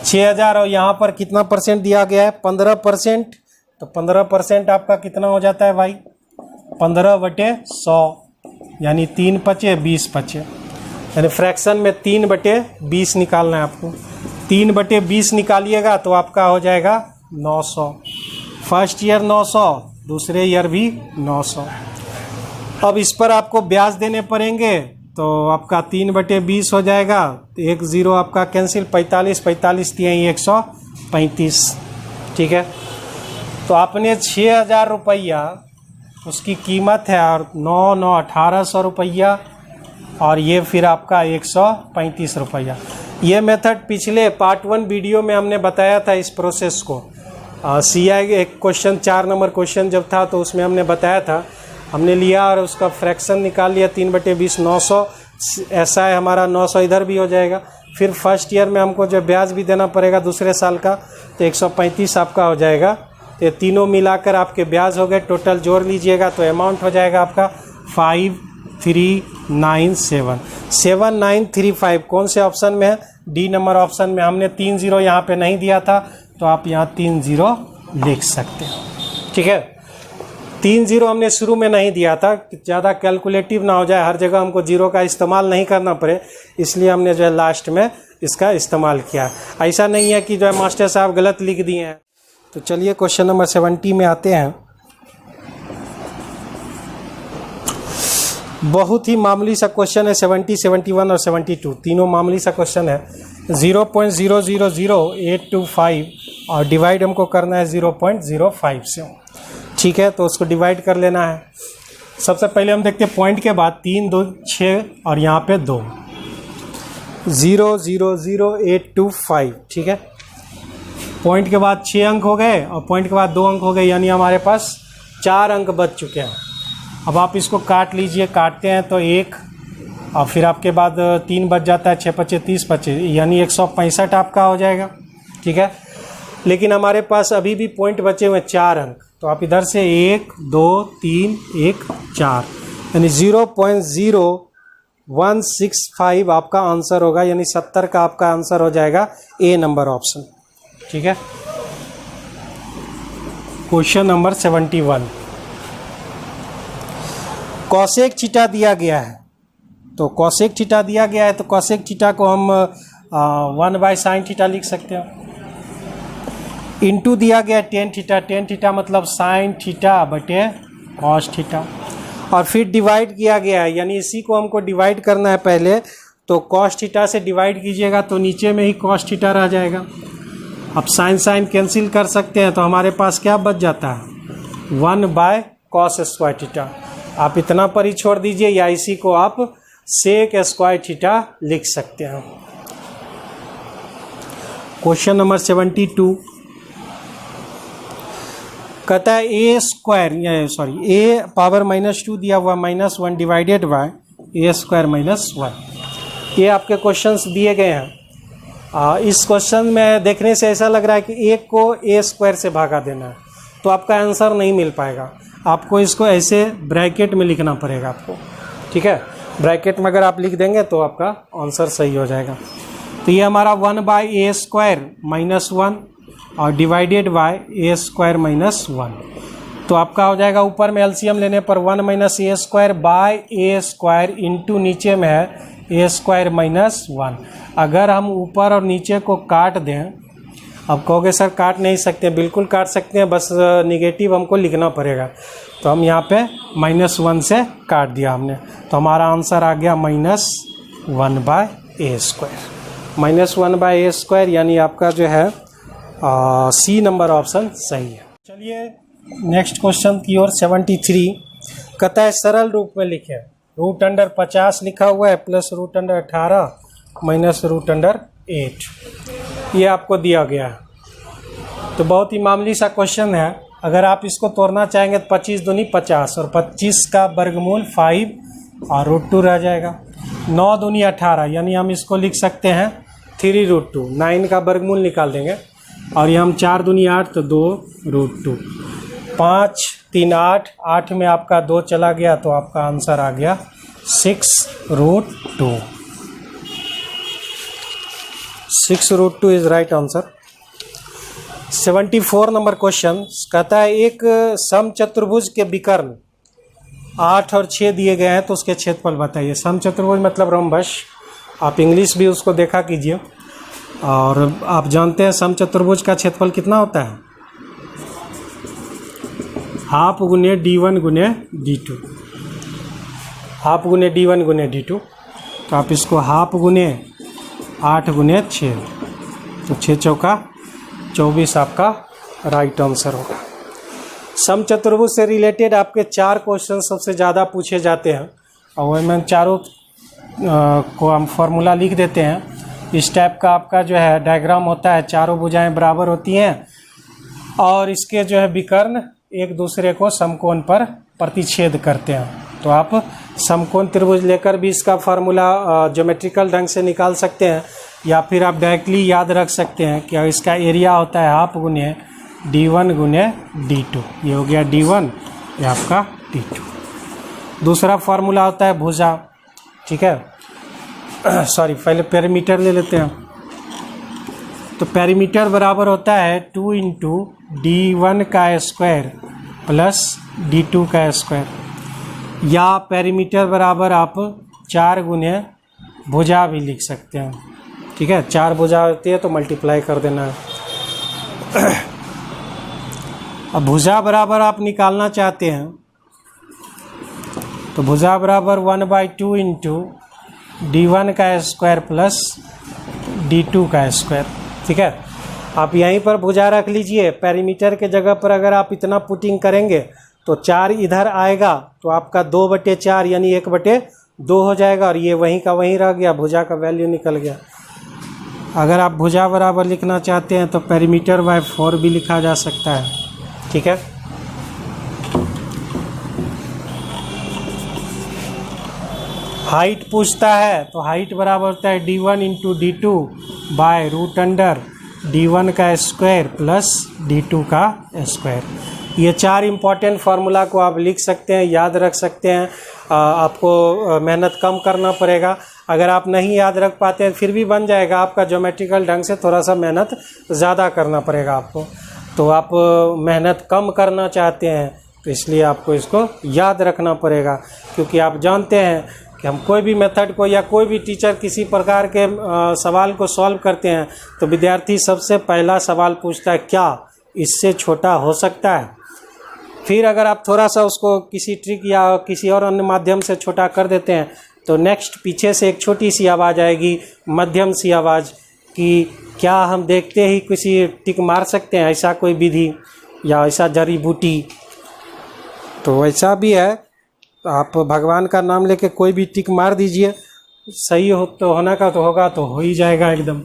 6000 और यहाँ पर कितना परसेंट दिया गया है? 15%। तो 15% आपका कितना हो जाता है भाई? 15 बटे 100, यानी 3 पचे 20 पचे, यानी फ्रैक्शन में 3 बटे 20 निकालना है आपको। 3 बटे 20 निकालिएगा तो आपका हो जाएगा 900। फर्स्ट ईयर 900, दूसरे ईयर भी 900। अब इस पर आपको ब्याज देने पड़ेंगे, तो आपका 3 बटे 20 हो जाएगा, तो 1 0 आपका कैंसिल, 45 45 दिए 135, ठीक है। तो आपने 6000 रुपया उसकी कीमत है और 9 9 1800 रुपया, और ये फिर आपका 135 रुपया। ये मेथड पिछले पार्ट 1 वीडियो में हमने बताया था इस प्रोसेस को। CI एक क्वेश्चन 4 नंबर क्वेश्चन जब था तो उसमें हमने बताया था, हमने लिया और उसका फ्रैक्शन निकाल लिया 3 बटे 20, 900। ऐसा है हमारा 900 इधर भी हो जाएगा। फिर फर्स्ट ईयर में हमको जो ब्याज भी देना पड़ेगा दूसरे साल का, तो 135 आपका हो जाएगा। तो ये तीनों मिलाकर आपके ब्याज हो गए, टोटल जोड़ लीजिएगा तो अमाउंट हो जाएगा आपका 5397 7935। कौन से ऑप्शन में है? डी नंबर ऑप्शन में। हमने 3 0 यहाँ पे नहीं दिया था, तो आप यहाँ 3 0 लिख सकते हैं, ठीक है। 3 0 हमने शुरू में नहीं दिया था, ज़्यादा कैलकुलेटिव ना हो जाए, हर जगह हमको 0 का इस्तेमाल नहीं करना पड़े, इसलिए हमने जो है लास्ट में इसका इस्तेमाल किया। ऐसा नहीं है कि जो है मास्टर साहब गलत लिख दिए हैं। तो चलिए क्वेश्चन नंबर 70 में आते हैं। बहुत ही मामूली सा क्वेश्चन है। 70, 71 और 72 तीनों मामूली सा क्वेश्चन है। 0.000825 और डिवाइड हमको करना है 0.05 से, ठीक है। तो उसको डिवाइड कर लेना है। सबसे पहले हम देखते हैं पॉइंट के बाद 3 2 6 और यहाँ पे 2, 0.00825, ठीक है। पॉइंट के बाद 6 अंक हो गए और पॉइंट के बाद 2 अंक हो गए, यानी हमारे पास 4 अंक बच चुके हैं। अब आप इसको काट लीजिए। काटते हैं तो 1 और फिर आपके बाद 3 बच जाता है, 6 पचे 30 पचे, यानी 165 आपका हो जाएगा, ठीक है। लेकिन हमारे पास अभी भी पॉइंट बचे हुए 4 अंक, तो आप इधर से 1 2 3 1 4, यानी 0.0165 आपका आंसर होगा, यानी 70 का आपका आंसर हो जाएगा ए नंबर ऑप्शन, ठीक है। क्वेश्चन नंबर 71, कॉसेक थीटा दिया गया है, तो कॉसेक थीटा दिया गया है तो कॉसेक थीटा को हम 1/sin थीटा लिख सकते हैं। इनटू दिया गया टेन थीटा मतलब साइन थीटा बटे कॉस थीटा, और फिर डिवाइड किया गया है, यानी इसी को हमको डिवाइड करना है पहले, तो कॉस थीटा से डिवाइड कीजिएगा तो नीचे में ही कॉस थीटा रह जाएगा। अब साइन कैंसिल कर सकते हैं, तो हमारे पास क्या बच जाता है 1/cos² थीटा। आप इतना पर ही छोड़ दीजिए, या इसी को आप sec² थीटा लिख सकते हैं। क्वेश्चन नंबर 72 कहता है a पावर -2 दिया हुआ -1 डिवाइडेड बाय a² -1। ये आपके क्वेश्चंस दिए गए हैं। इस क्वेश्चन में देखने से ऐसा लग रहा है कि एक को a² से भागा देना है, तो आपका आंसर नहीं मिल पाएगा। आपको इसको ऐसे ब्रैकेट में लिखना पड़ेगा आपको, ठीक है। ब्रैकेट में अगर आप लिख देंगे तो आपका आंसर सही हो जाएगा। तो ये हमारा 1/a² -1 और डिवाइडेड बाय a² -1, तो आपका हो जाएगा ऊपर में एलसीएम लेने पर 1 - a² बाय a² इंटू नीचे में है a² -1। अगर हम ऊपर और नीचे को काट दें, अब कहोगे सर काट नहीं सकते, बिल्कुल काट सकते हैं, बस निगेटिव हमको लिखना पड़ेगा। तो हम यहाँ पे -1 से काट दिया हमने, तो हमारा आंसर आ गया -1/a²। -1/a², यानी आपका जो है सी नंबर ऑप्शन सही है। चलिए नेक्स्ट क्वेश्चन की ओर 73 कहता है सरल रूप में लिखें। √50 लिखा हुआ है प्लस √18 माइनस √8, ये आपको दिया गया है। तो बहुत ही मामूली सा क्वेश्चन है। अगर आप इसको तोड़ना चाहेंगे तो 25 दूनी 50 और 25 का वर्गमूल 5 और √2 रह जाएगा। 9 दूनी 18, यानी हम इसको लिख सकते हैं 3√2। 9 का वर्गमूल निकाल देंगे और ये हम 4 दूनी 8 तो 2√2। 5 3 8, 8 में आपका 2 चला गया तो आपका आंसर आ गया 6√2। 6√2 is right answer. 74 number question कहता है एक समचतुर्भुज के विकर्ण 8 और 6 दिए गए हैं, तो उसके क्षेत्रफल बताइए। समचतुर्भुज मतलब रोम्बस, आप इंग्लिश भी उसको देखा कीजिए। और आप जानते हैं समचतुर्भुज का क्षेत्रफल कितना होता है, हाफ गुने d1 गुने d2, हाफ गुने d1 गुने d2। तो आप इसको हाफ गुने 8 गुने 6, तो 6 चौका 24 आपका राइट आंसर होगा। समचतुर्भुज से रिलेटेड आपके 4 क्वेश्चन सबसे ज़्यादा पूछे जाते हैं, और वही मैं चारों को हम फॉर्मूला लिख देते हैं। इस टाइप का आपका जो है डायग्राम होता है, चारों भुजाएं बराबर होती हैं और इसके जो है विकर्ण एक दूसरे को समकोण पर प्रतिच्छेद करते हैं। तो आप समकोण त्रिभुज लेकर भी इसका फार्मूला ज्योमेट्रिकल ढंग से निकाल सकते हैं, या फिर आप डायरेक्टली याद रख सकते हैं कि इसका एरिया होता है हाफ गुने d1 गुने d2। ये हो गया d1, ये आपका d2। दूसरा फार्मूला होता है भुजा, ठीक है। सॉरी, पहले पेरीमीटर ले लेते हैं। तो पेरीमीटर बराबर होता है 2 × d1 का स्क्वायर प्लस d2 का स्क्वायर, या पेरीमीटर बराबर आप 4 गुने भुजा भी लिख सकते हैं, ठीक है। 4 भुजा होती है तो मल्टीप्लाई कर देना है। अब भुजा बराबर आप निकालना चाहते हैं तो भुजा बराबर 1/2 × d1 का स्क्वायर प्लस d2 का स्क्वायर, ठीक है। आप यहीं पर भुजा रख लीजिए। पेरीमीटर के जगह पर अगर आप इतना पुटिंग करेंगे तो 4 इधर आएगा, तो आपका 2/4 यानी 1/2 हो जाएगा, और ये वहीं का वहीं रह गया, भुजा का वैल्यू निकल गया। अगर आप भुजा बराबर लिखना चाहते हैं तो पेरीमीटर बाय 4 भी लिखा जा सकता है, ठीक है। हाइट पूछता है तो हाइट बराबर होता है d1 × d2 बाय √d1 का स्क्वायर प्लस d2 का स्क्वायर। ये 4 इम्पॉर्टेंट फार्मूला को आप लिख सकते हैं, याद रख सकते हैं। आपको मेहनत कम करना पड़ेगा। अगर आप नहीं याद रख पाते हैं फिर भी बन जाएगा, आपका ज्योमेट्रिकल ढंग से थोड़ा सा मेहनत ज़्यादा करना पड़ेगा आपको। तो आप मेहनत कम करना चाहते हैं तो इसलिए आपको इसको याद रखना पड़ेगा, क्योंकि आप जानते हैं कि हम कोई भी मेथड को या कोई भी टीचर किसी प्रकार के सवाल को सॉल्व करते हैं तो विद्यार्थी सबसे पहला सवाल पूछता है क्या इससे छोटा हो सकता है। फिर अगर आप थोड़ा सा उसको किसी ट्रिक या किसी और अन्य माध्यम से छोटा कर देते हैं तो नेक्स्ट पीछे से एक छोटी सी आवाज़ आएगी, मध्यम सी आवाज़, कि क्या हम देखते ही किसी टिक मार सकते हैं, ऐसा कोई विधि या ऐसा जड़ी बूटी। तो ऐसा भी है, आप भगवान का नाम लेके कोई भी टिक मार दीजिए, सही हो तो होना का तो होगा, तो हो ही जाएगा एकदम।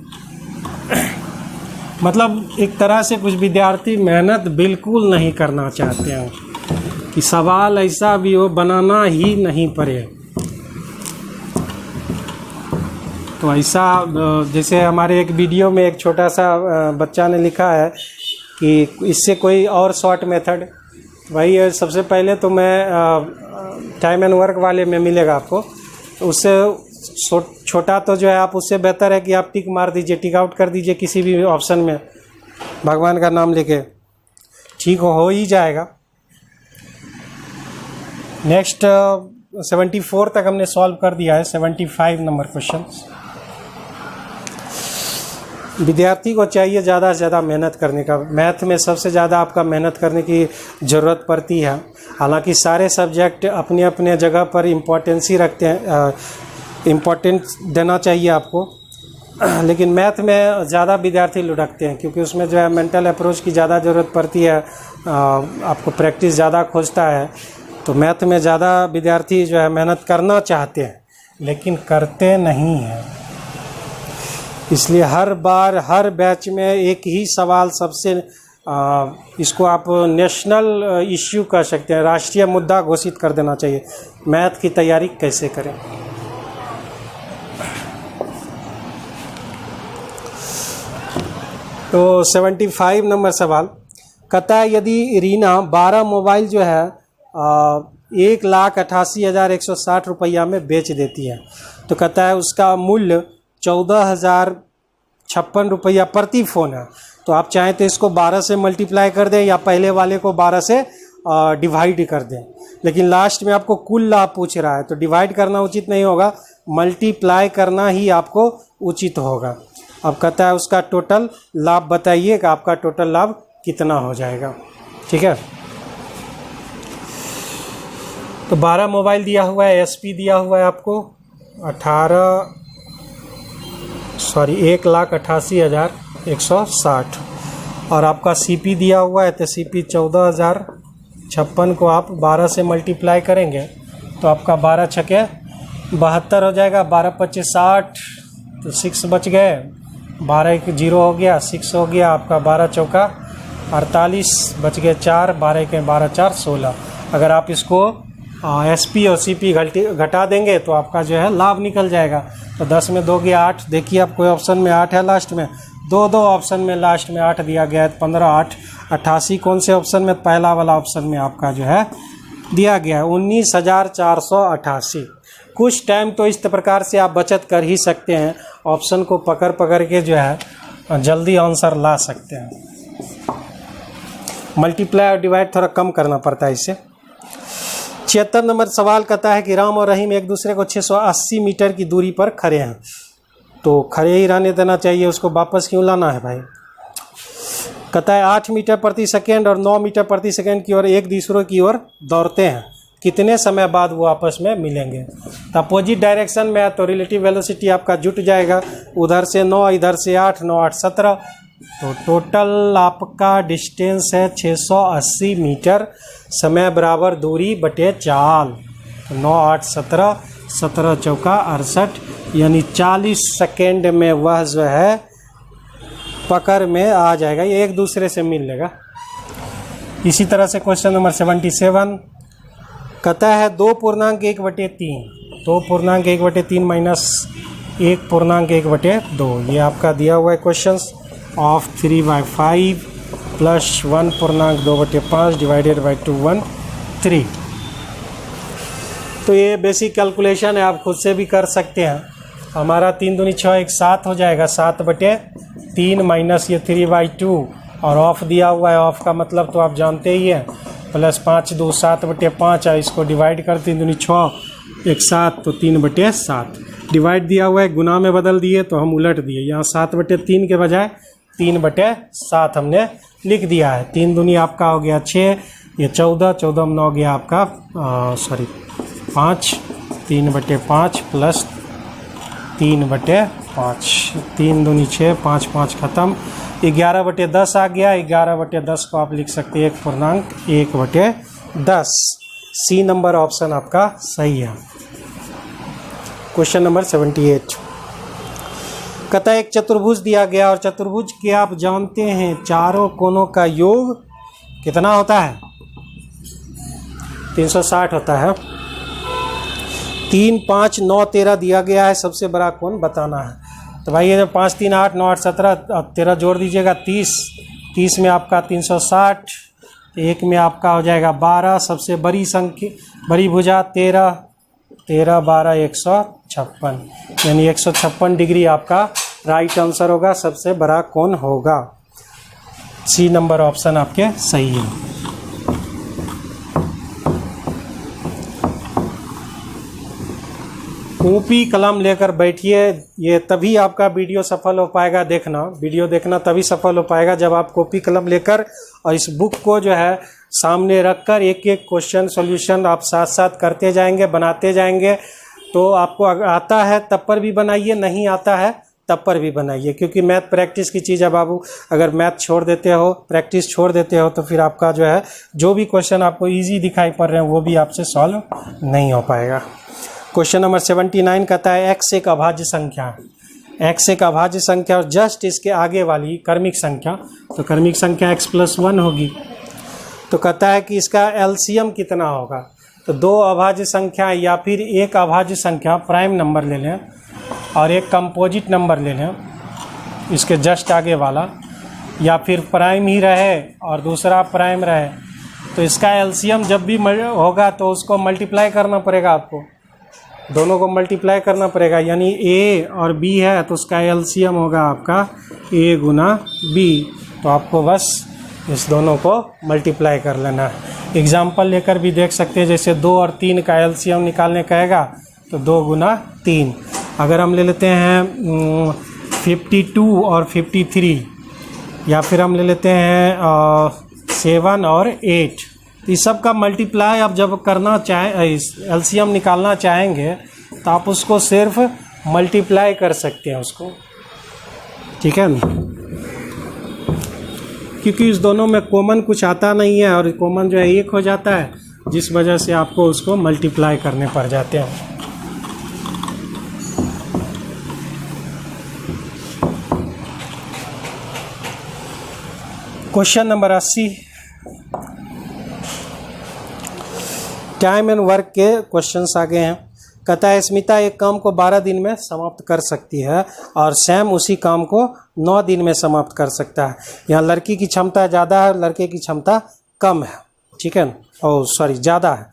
मतलब एक तरह से कुछ विद्यार्थी मेहनत बिल्कुल नहीं करना चाहते हैं कि सवाल ऐसा भी हो बनाना ही नहीं पड़े। तो ऐसा जैसे हमारे एक वीडियो में एक छोटा सा बच्चा ने लिखा है कि इससे कोई और शॉर्ट मेथड, वही सबसे पहले तो मैं टाइम एंड वर्क वाले में मिलेगा आपको, तो उससे छोटा तो जो है आप उससे बेहतर है कि आप टिक मार दीजिए, टिक आउट कर दीजिए किसी भी ऑप्शन में भगवान का नाम लेके, ठीक हो ही जाएगा। नेक्स्ट 74 तक हमने सॉल्व कर दिया है। 75 नंबर क्वेश्चन। विद्यार्थी को चाहिए ज़्यादा से ज़्यादा मेहनत करने का। मैथ में सबसे ज़्यादा आपका मेहनत करने की ज़रूरत पड़ती है। हालांकि सारे सब्जेक्ट अपने अपने जगह पर इम्पोर्टेंस ही रखते हैं, इम्पोर्टेंस देना चाहिए आपको, लेकिन मैथ में ज़्यादा विद्यार्थी लुढ़कते हैं क्योंकि उसमें जो है मेंटल अप्रोच की ज़्यादा ज़रूरत पड़ती है, आपको प्रैक्टिस ज़्यादा खोजता है। तो मैथ में ज़्यादा विद्यार्थी जो है मेहनत करना चाहते हैं लेकिन करते नहीं हैं। इसलिए हर बार हर बैच में एक ही सवाल सबसे इसको आप नेशनल इश्यू कह सकते हैं, राष्ट्रीय मुद्दा घोषित कर देना चाहिए, मैथ की तैयारी कैसे करें। तो 75 नंबर सवाल कहता है यदि रीना 12 मोबाइल जो है 1,88,160 रुपया में बेच देती है, तो कहता है उसका मूल्य 14,056 रुपया प्रति फ़ोन है। तो आप चाहें तो इसको 12 से मल्टीप्लाई कर दें या पहले वाले को 12 से डिवाइड कर दें, लेकिन लास्ट में आपको कुल लाभ पूछ रहा है तो डिवाइड करना उचित नहीं होगा, मल्टीप्लाई करना ही आपको उचित होगा। अब कहता है उसका टोटल लाभ बताइए कि आपका टोटल लाभ कितना हो जाएगा। ठीक है, तो 12 मोबाइल दिया हुआ है, एसपी दिया हुआ है आपको 1,88,160 और आपका सीपी दिया हुआ है, तो सीपी 14,056 को आप 12 से मल्टीप्लाई करेंगे तो आपका 12 छके 72 हो जाएगा, 12 पच्चीस 60, तो 6 बच गए, 12 एक 0 हो गया, 6 हो गया आपका, 12 चौका 48 बच गए 4, 12 के 12 4 16। अगर आप इसको एसपी और सीपी घटा देंगे तो आपका जो है लाभ निकल जाएगा। तो 10 में 2 गया 8, देखिए आप कोई ऑप्शन में 8 है लास्ट में, दो ऑप्शन में लास्ट में 8 दिया गया है, 15 8 88 कौन से ऑप्शन में, पहला वाला ऑप्शन में आपका जो है दिया गया है 19,488। कुछ टाइम तो इस प्रकार से आप बचत कर ही सकते हैं, ऑप्शन को पकड़ के जो है जल्दी आंसर ला सकते हैं। मल्टीप्लाई और डिवाइड थोड़ा कम करना पड़ता है इससे। 76 नंबर सवाल कहता है कि राम और रहीम एक दूसरे को 680 मीटर की दूरी पर खड़े हैं, तो खड़े ही रहने देना चाहिए, उसको वापस क्यों लाना है भाई। कहता है 8 मीटर प्रति सेकेंड और 9 मीटर प्रति सेकेंड की ओर एक दूसरे की ओर दौड़ते हैं, कितने समय बाद वो आपस में मिलेंगे। तो अपोजिट डायरेक्शन में है तो रिलेटिव वेलोसिटी आपका जुट जाएगा, उधर से 9 इधर से 8, 9 8 17, तो टोटल आपका डिस्टेंस है 680 मीटर, समय बराबर दूरी बटे चाल, तो 9 8 17, 17 चौका 68, यानी 40 सेकेंड में वह जो है पकड़ में आ जाएगा, ये एक दूसरे से मिल लेगा। इसी तरह से क्वेश्चन नंबर 77 कहता है 2.1/3, 2.1/3 माइनस 1.1/2, ये आपका दिया हुआ है question of 3/5 plus 1.2/5 divided by 213। तो ये बेसिक कैलकुलेशन है, आप खुद से भी कर सकते हैं। हमारा 3 दूनी 6 1 7 हो जाएगा, 7/3 माइनस ये 3/2 और ऑफ दिया हुआ है, ऑफ का मतलब तो आप जानते ही हैं, प्लस 5 2 7/5 है, इसको डिवाइड कर 3 दूनी 6 1 7 तो 3/7 डिवाइड दिया हुआ है, गुना में बदल दिए तो हम उलट दिए, यहाँ 7/3 के बजाय 3/7 हमने लिख दिया है। 3 दूनी आपका हो गया 6, ये 14 14 में 9 गया आपका 5 3/5 प्लस 3/5 3 दूनी 6 5 5 खत्म, 11/10 आ गया। 11/10 को आप लिख सकते हैं 1.1/10। सी नंबर ऑप्शन आपका सही है। क्वेश्चन नंबर 78, कहता है एक चतुर्भुज दिया गया और चतुर्भुज के आप जानते हैं चारों कोनों का योग कितना होता है? 360 होता है। 3 5 9 13 दिया गया है, सबसे बड़ा कोण बताना है। तो भाई ये 5 3 8 9 8 17 13 जोड़ दीजिएगा 30, 30 में आपका 360, एक में आपका हो जाएगा 12, सबसे बड़ी संख्या बड़ी भुजा 13 13 12 156, यानी 156 डिग्री आपका राइट आंसर होगा, सबसे बड़ा कोण होगा। सी नंबर ऑप्शन आपके सही है। कॉपी कलम लेकर बैठिए, ये तभी आपका वीडियो सफल हो पाएगा। देखना वीडियो देखना तभी सफल हो पाएगा जब आप कॉपी कलम लेकर और इस बुक को जो है सामने रखकर एक एक क्वेश्चन सॉल्यूशन आप साथ साथ करते जाएंगे, बनाते जाएंगे। तो आपको आता है तब पर भी बनाइए, नहीं आता है तब पर भी बनाइए, क्योंकि मैथ प्रैक्टिस की चीज़ है बाबू। अगर मैथ छोड़ देते हो, प्रैक्टिस छोड़ देते हो, तो फिर आपका जो है जो भी क्वेश्चन आपको इजी दिखाई पड़ रहे हैं वो भी आपसे सॉल्व नहीं हो पाएगा। क्वेश्चन नंबर 79 कहता है x एक अभाज्य संख्या है, x एक अभाज्य संख्या और जस्ट इसके आगे वाली कर्मिक संख्या, तो कर्मिक संख्या x+1 होगी। तो कहता है कि इसका एलसीएम कितना होगा? तो दो अभाज्य संख्या या फिर एक अभाज्य संख्या प्राइम नंबर ले लें और एक कंपोजिट नंबर ले लें इसके जस्ट आगे वाला, या फिर प्राइम ही रहे और दूसरा प्राइम रहे, तो इसका एलसीएम जब भी होगा तो उसको मल्टीप्लाई करना पड़ेगा, आपको दोनों को मल्टीप्लाई करना पड़ेगा। यानी ए और बी है तो उसका एलसीएम होगा आपका ए गुना बी, तो आपको बस इस दोनों को मल्टीप्लाई कर लेना है। एग्जाम्पल लेकर भी देख सकते हैं, जैसे 2 और 3 का एलसीएम निकालने कहेगा तो 2 गुना 3। अगर हम ले लेते हैं 52 और 53, या फिर हम ले लेते हैं 7 और 8, तो इस सब का मल्टीप्लाई आप जब करना चाहें, एलसीएम निकालना चाहेंगे तो आप उसको सिर्फ मल्टीप्लाई कर सकते हैं उसको, ठीक है ना, क्योंकि इस दोनों में कॉमन कुछ आता नहीं है और कॉमन जो है एक हो जाता है, जिस वजह से आपको उसको मल्टीप्लाई करने पड़ जाते हैं। Question number 80, time and work के क्वेश्चंस आगे हैं। कहता है स्मिता एक काम को 12 दिन में समाप्त कर सकती है और सैम उसी काम को 9 दिन में समाप्त कर सकता है। यहाँ लड़की की क्षमता ज़्यादा है, लड़के की क्षमता कम है, ठीक है, और सॉरी ज़्यादा है।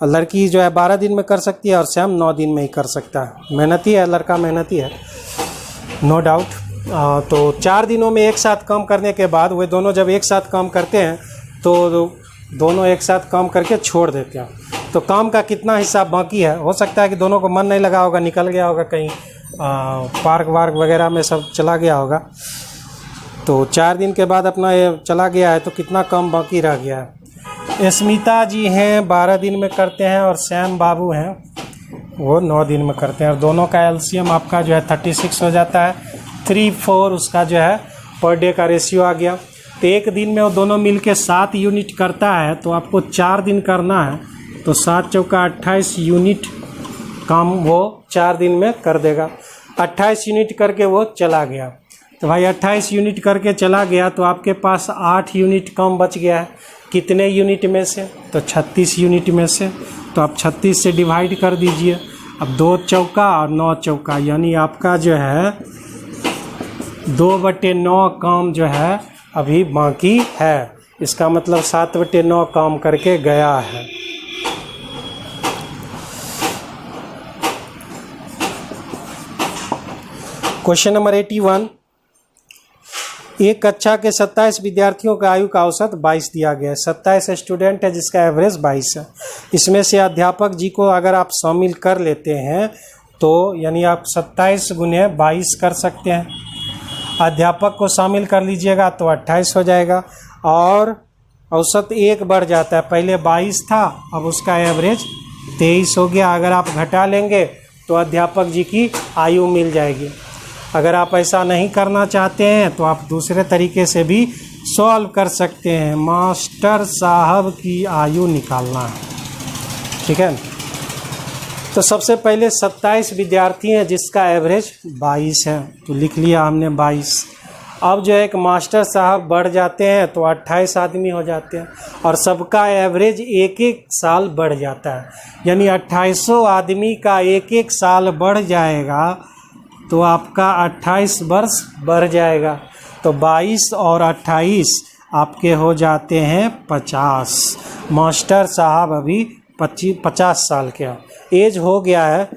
लड़की जो है 12 दिन में कर सकती है और सैम 9 दिन में ही कर सकता है। मेहनती है लड़का, मेहनती है, नो डाउट। तो 4 दिनों में एक साथ काम करने के बाद वे दोनों जब एक साथ काम करते हैं तो दोनों एक साथ काम करके छोड़ देते हैं, तो काम का कितना हिस्सा बाकी है? हो सकता है कि दोनों को मन नहीं लगा होगा, निकल गया होगा कहीं पार्क वार्क वगैरह में सब चला गया होगा। तो 4 दिन के बाद अपना ये चला गया है तो कितना काम बाकी रह गया है? स्मिता जी हैं 12 दिन में करते हैं और सैम बाबू हैं वो 9 दिन में करते हैं, और दोनों का एलसीएम आपका जो है 36 हो जाता है। 3 4 उसका जो है पर डे का रेशियो आ गया। तो एक दिन में वो दोनों मिलके 7 यूनिट करता है, तो आपको 4 दिन करना है, तो 7 चौका 28 यूनिट काम वो 4 दिन में कर देगा। 28 यूनिट करके वो चला गया, तो भाई 28 यूनिट करके चला गया तो आपके पास 8 यूनिट कम बच गया है। कितने यूनिट में से? तो 36 यूनिट में से। तो आप 36 से डिवाइड कर दीजिए। अब 2 चौका और 9 चौका, यानी आपका जो है 2/9 काम जो है अभी बाकी है। इसका मतलब 7/9 काम करके गया है। क्वेश्चन नंबर 81, एक कक्षा के 27 विद्यार्थियों का आयु का औसत 22 दिया गया है। 27 स्टूडेंट है जिसका एवरेज 22 है। इसमें से अध्यापक जी को अगर आप शामिल कर लेते हैं तो यानी आप 27 गुने 22 कर सकते हैं। अध्यापक को शामिल कर लीजिएगा तो 28 हो जाएगा और औसत 1 बढ़ जाता है। पहले 22 था, अब उसका एवरेज 23 हो गया। अगर आप घटा लेंगे तो अध्यापक जी की आयु मिल जाएगी। अगर आप ऐसा नहीं करना चाहते हैं तो आप दूसरे तरीके से भी सॉल्व कर सकते हैं। मास्टर साहब की आयु निकालना है, ठीक है। तो सबसे पहले 27 विद्यार्थी हैं जिसका एवरेज 22 है, तो लिख लिया हमने 22। अब जो एक मास्टर साहब बढ़ जाते हैं तो 28 आदमी हो जाते हैं और सबका एवरेज 1-1 साल बढ़ जाता है, यानी 2800 आदमी का 1-1 साल बढ़ जाएगा तो आपका 28 वर्ष बढ़ जाएगा। तो 22 और 28 आपके हो जाते हैं 50। मास्टर साहब अभी 50 साल के हैं, एज हो गया है।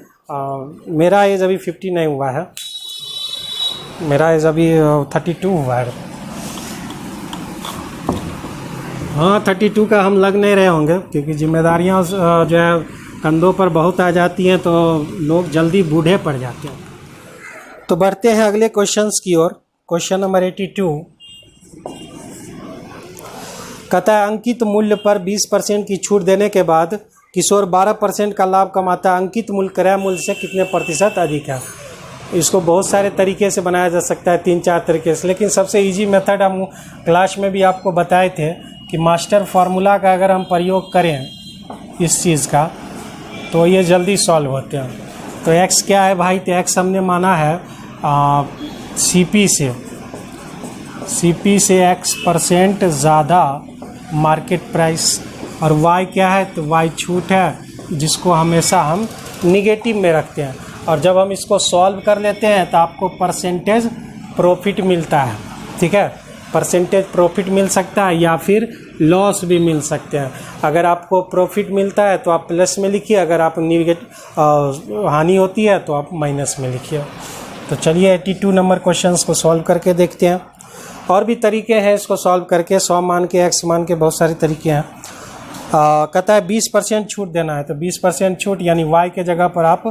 मेरा एज अभी 50 नहीं हुआ है, मेरा एज अभी 32 हुआ है। हाँ 32 का हम लग नहीं रहे होंगे क्योंकि जिम्मेदारियाँ जो है कंधों पर बहुत आ जाती हैं तो लोग जल्दी बूढ़े पड़ जाते हैं। तो बढ़ते हैं अगले क्वेश्चंस की ओर। क्वेश्चन नंबर 82 कहता है अंकित मूल्य पर 20% की छूट देने के बाद किशोर 12% का लाभ कमाता है। अंकित मूल्य क्रय मूल्य से कितने प्रतिशत अधिक है? इसको बहुत सारे तरीके से बनाया जा सकता है, 3-4 तरीके से, लेकिन सबसे इजी मेथड हम क्लास में भी आपको बताए थे कि मास्टर फार्मूला का अगर हम प्रयोग करें इस चीज़ का तो ये जल्दी सॉल्व होते हैं। तो x क्या है भाई? तो x हमने माना है CP से x% ज़्यादा मार्केट प्राइस, और y क्या है? तो y छूट है जिसको हमेशा हम निगेटिव में रखते हैं। और जब हम इसको सॉल्व कर लेते हैं तो आपको परसेंटेज प्रॉफिट मिलता है, ठीक है। परसेंटेज प्रॉफिट मिल सकता है या फिर लॉस भी मिल सकते हैं। अगर आपको प्रॉफिट मिलता है तो आप प्लस में लिखिए, अगर आप हानि होती है तो आप माइनस में लिखिए। तो चलिए 82 नंबर क्वेश्चंस को सॉल्व करके देखते हैं। और भी तरीके हैं इसको सॉल्व करके, 100 मान के, x मान के, बहुत सारे तरीके हैं। कहता है 20% छूट देना है, तो 20% छूट यानी y के जगह पर आप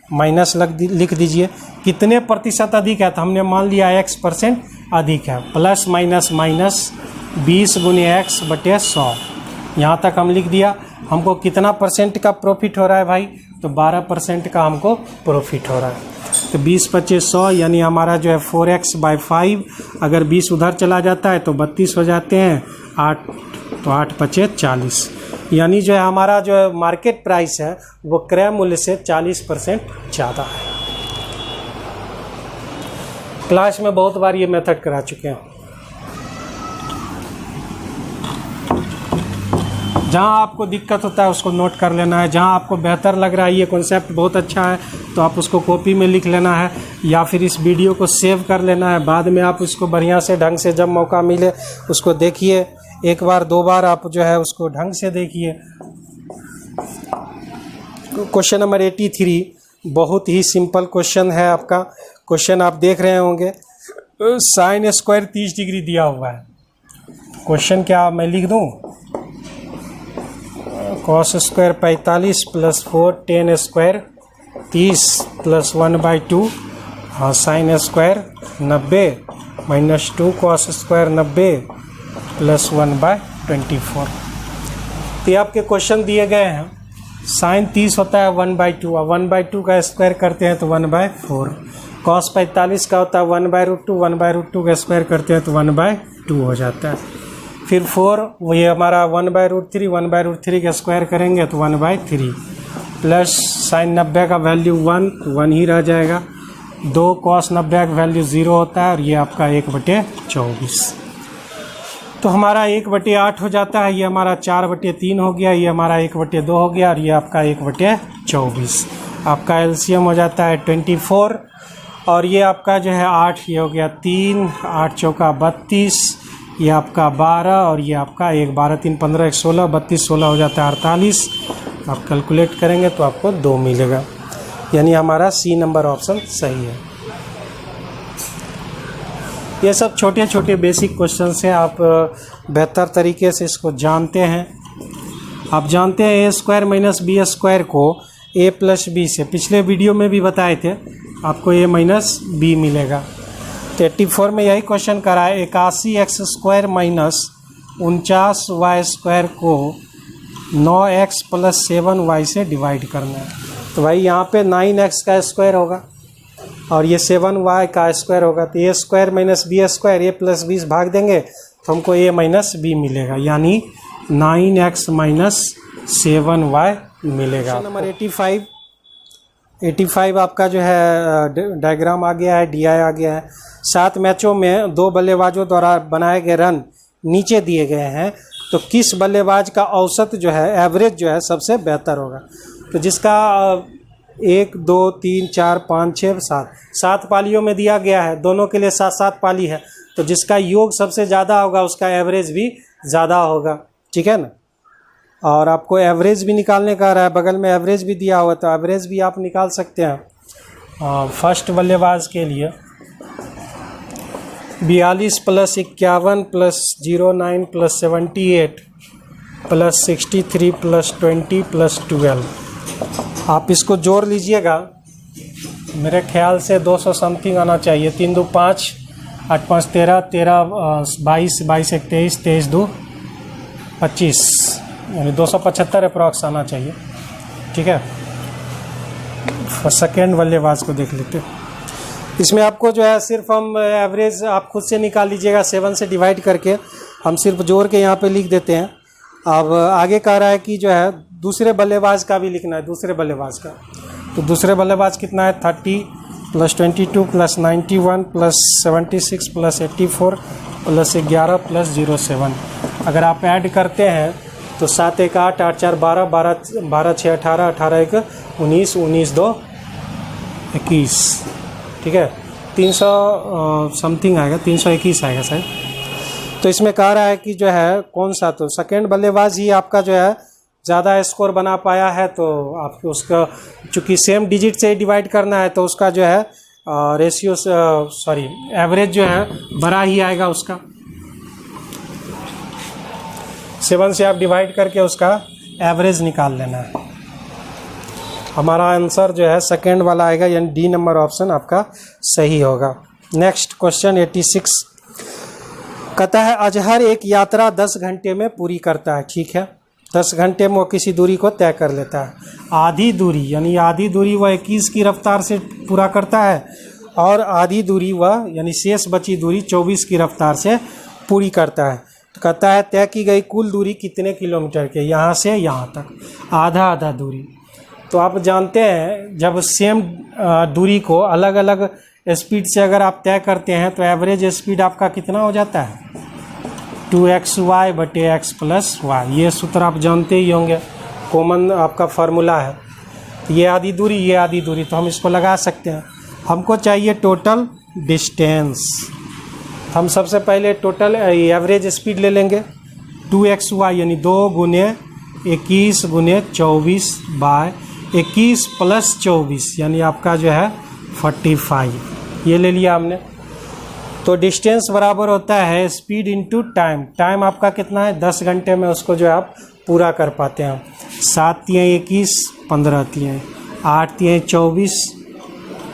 माइनस लिख दीजिए। कितने प्रतिशत अधिक है? तो हमने मान लिया x% अधिक है, प्लस माइनस माइनस 20 गुने x बटे 100, यहाँ तक हम लिख दिया। हमको कितना परसेंट का प्रॉफिट हो रहा है भाई? तो 12% का हमको प्रॉफिट हो रहा है। तो 20-25-100 यानी हमारा जो है 4x/5, अगर 20 उधर चला जाता है तो 32 हो जाते हैं, 8 तो 8-5-40, यानी जो है हमारा जो है मार्केट प्राइस है वो क्रय मूल्य से 40% ज़्यादा है। क्लास में बहुत बार ये मेथड करा चुके हैं। जहाँ आपको दिक्कत होता है उसको नोट कर लेना है, जहाँ आपको बेहतर लग रहा है ये कॉन्सेप्ट बहुत अच्छा है तो आप उसको कॉपी में लिख लेना है या फिर इस वीडियो को सेव कर लेना है। बाद में आप उसको बढ़िया से ढंग से जब मौका मिले उसको देखिए, 1 बार 2 बार आप जो है उसको ढंग से देखिए। क्वेश्चन नंबर 83 बहुत ही सिंपल क्वेश्चन है आपका। क्वेश्चन आप देख रहे होंगे, साइन स्क्वायर 30 डिग्री दिया हुआ है। क्वेश्चन क्या मैं लिख दूं? कॉस स्क्वायर 45 + 4 टेन स्क्वायर 30 + 1/2, हाँ साइन स्क्वायर 90 - 2 कॉस स्क्वायर 90 + 1/24। तो ये आपके क्वेश्चन दिए गए हैं। साइन 30 होता है 1/2, और 1/2 का स्क्वायर करते हैं तो 1/4। कॉस 45 का होता है 1/√2, 1/√2 का स्क्वायर करते हैं तो 1/2 हो जाता है। फिर 4 ये हमारा 1/√3, 1/√3 का स्क्वायर करेंगे तो 1/3, प्लस साइन 90 का वैल्यू 1 ही रह जाएगा। 2 कॉस 90 का वैल्यू 0 होता है और ये आपका 1/24। तो हमारा 1/8 हो जाता है, ये हमारा 4/3 हो गया, ये हमारा 1/2 हो गया और ये आपका 1/24। आपका एलसीएम हो जाता है 24 और ये आपका जो है 8, ये हो गया 3, 8 चौका 32, ये आपका 12 और ये आपका 1, 12 3 15 1 16, 32 16 हो जाता है 48। आप कैलकुलेट करेंगे तो आपको 2 मिलेगा, यानी हमारा सी नंबर ऑप्शन सही है। ये सब छोटे छोटे बेसिक क्वेश्चन हैं, आप बेहतर तरीके से इसको जानते हैं। आप जानते हैं ए स्क्वायर माइनस बी स्क्वायर को ए प्लस बी से पिछले वीडियो में भी बताए थे, आपको ए माइनस बी मिलेगा। तो 84 में यही क्वेश्चन करा है, 81 X square minus 49 Y square को 9x प्लस 7y से डिवाइड करना है। तो भाई यहाँ पे 9x का स्क्वायर होगा और ये 7y का स्क्वायर होगा, तो ए स्क्वायर माइनस बी स्क्वायर ए प्लस बी भाग देंगे तो हमको ए माइनस बी मिलेगा, यानी 9x माइनस 7y मिलेगा। नंबर 85 आपका जो है डायग्राम आ गया है, डीआई आ गया है। 7 मैचों में 2 बल्लेबाजों द्वारा बनाए गए रन नीचे दिए गए हैं, तो किस बल्लेबाज का औसत जो है एवरेज जो है सबसे बेहतर होगा। तो जिसका 1 2 3 4 5 6 7 पालियों में दिया गया है, दोनों के लिए 7 पाली है, तो जिसका योग सबसे ज़्यादा होगा उसका एवरेज भी ज़्यादा होगा, ठीक है ना। और आपको एवरेज भी निकालने का रहा है, बगल में एवरेज भी दिया हुआ, तो एवरेज भी आप निकाल सकते हैं। फर्स्ट बल्लेबाज के लिए 42 plus 51 plus 09 plus 78 plus 63 plus 20 plus 12, आप इसको जोड़ लीजिएगा। मेरे ख्याल से 200 समथिंग आना चाहिए। 3 2 5 8 5 13 13 22 22 1 23 23 2 25, यानी 275 अप्रॉक्स आना चाहिए, ठीक है। सेकेंड बल्लेबाज को देख लेते हैं। इसमें आपको जो है सिर्फ हम एवरेज आप खुद से निकाल लीजिएगा, 7 से डिवाइड करके हम सिर्फ जोड़ के यहाँ पे लिख देते हैं। अब आगे कह रहा है कि जो है दूसरे बल्लेबाज का भी लिखना है, दूसरे बल्लेबाज का। तो दूसरे बल्लेबाज कितना है, 30 plus 22 plus 91 plus 76 plus 84 plus 11 plus 07। अगर आप ऐड करते हैं तो 7 1 8 8 4 12 12 6 18 18 1 19 19 2 21, ठीक है। 300 समथिंग आएगा, 321 आएगा शायद। तो इसमें कह रहा है कि जो है कौन सा, तो सेकेंड बल्लेबाज ही आपका जो है ज़्यादा स्कोर बना पाया है, तो आपको उसका चूँकि सेम डिजिट से डिवाइड करना है तो उसका जो है रेशियो एवरेज जो है बड़ा ही आएगा उसका। 7 से आप डिवाइड करके उसका एवरेज निकाल लेना है। हमारा आंसर जो है सेकेंड वाला आएगा, यानी डी नंबर ऑप्शन आपका सही होगा। नेक्स्ट क्वेश्चन 86 कहता है अजहर एक यात्रा 10 घंटे में पूरी करता है, ठीक है। 10 घंटे में वो किसी दूरी को तय कर लेता है। आधी दूरी, यानी आधी दूरी वह 21 की रफ्तार से पूरा करता है, और आधी दूरी वह यानी शेष बची दूरी 24 की रफ्तार से पूरी करता है। तो कहता है तय की गई कुल दूरी कितने किलोमीटर के, यहाँ से यहाँ तक, आधा आधा दूरी। तो आप जानते हैं जब सेम दूरी को अलग अलग स्पीड से अगर आप तय करते हैं तो एवरेज स्पीड आपका कितना हो जाता है, 2xy बटे x प्लस वाई। ये सूत्र आप जानते ही होंगे, कॉमन आपका फार्मूला है। ये आधी दूरी, ये आधी दूरी, तो हम इसको लगा सकते हैं। हमको चाहिए टोटल डिस्टेंस। हम सबसे पहले टोटल एवरेज स्पीड ले लेंगे, 2xy यानी 2 गुने 21 गुने 24 बाय 21 प्लस 24, यानी आपका जो है 45, ये ले लिया हमने। तो डिस्टेंस बराबर होता है स्पीड इंटू टाइम। टाइम आपका कितना है, 10 घंटे में उसको जो है आप पूरा कर पाते हैं। 7 तियाँ 21, 15 तियाँ 8 तियाँ 24,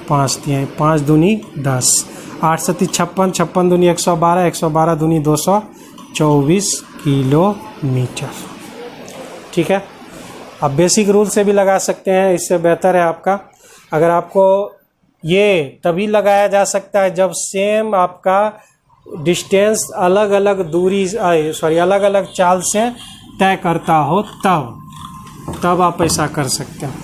5 तियाँ 5 दूनी 10, 8 सती 56, 56 दूनी 112, 112 दूनी 224 किलोमीटर, ठीक है। अब बेसिक रूल से भी लगा सकते हैं, इससे बेहतर है आपका। अगर आपको ये तभी लगाया जा सकता है जब सेम आपका डिस्टेंस अलग अलग दूरी अलग अलग चाल से तय करता हो, तब आप ऐसा कर सकते हैं।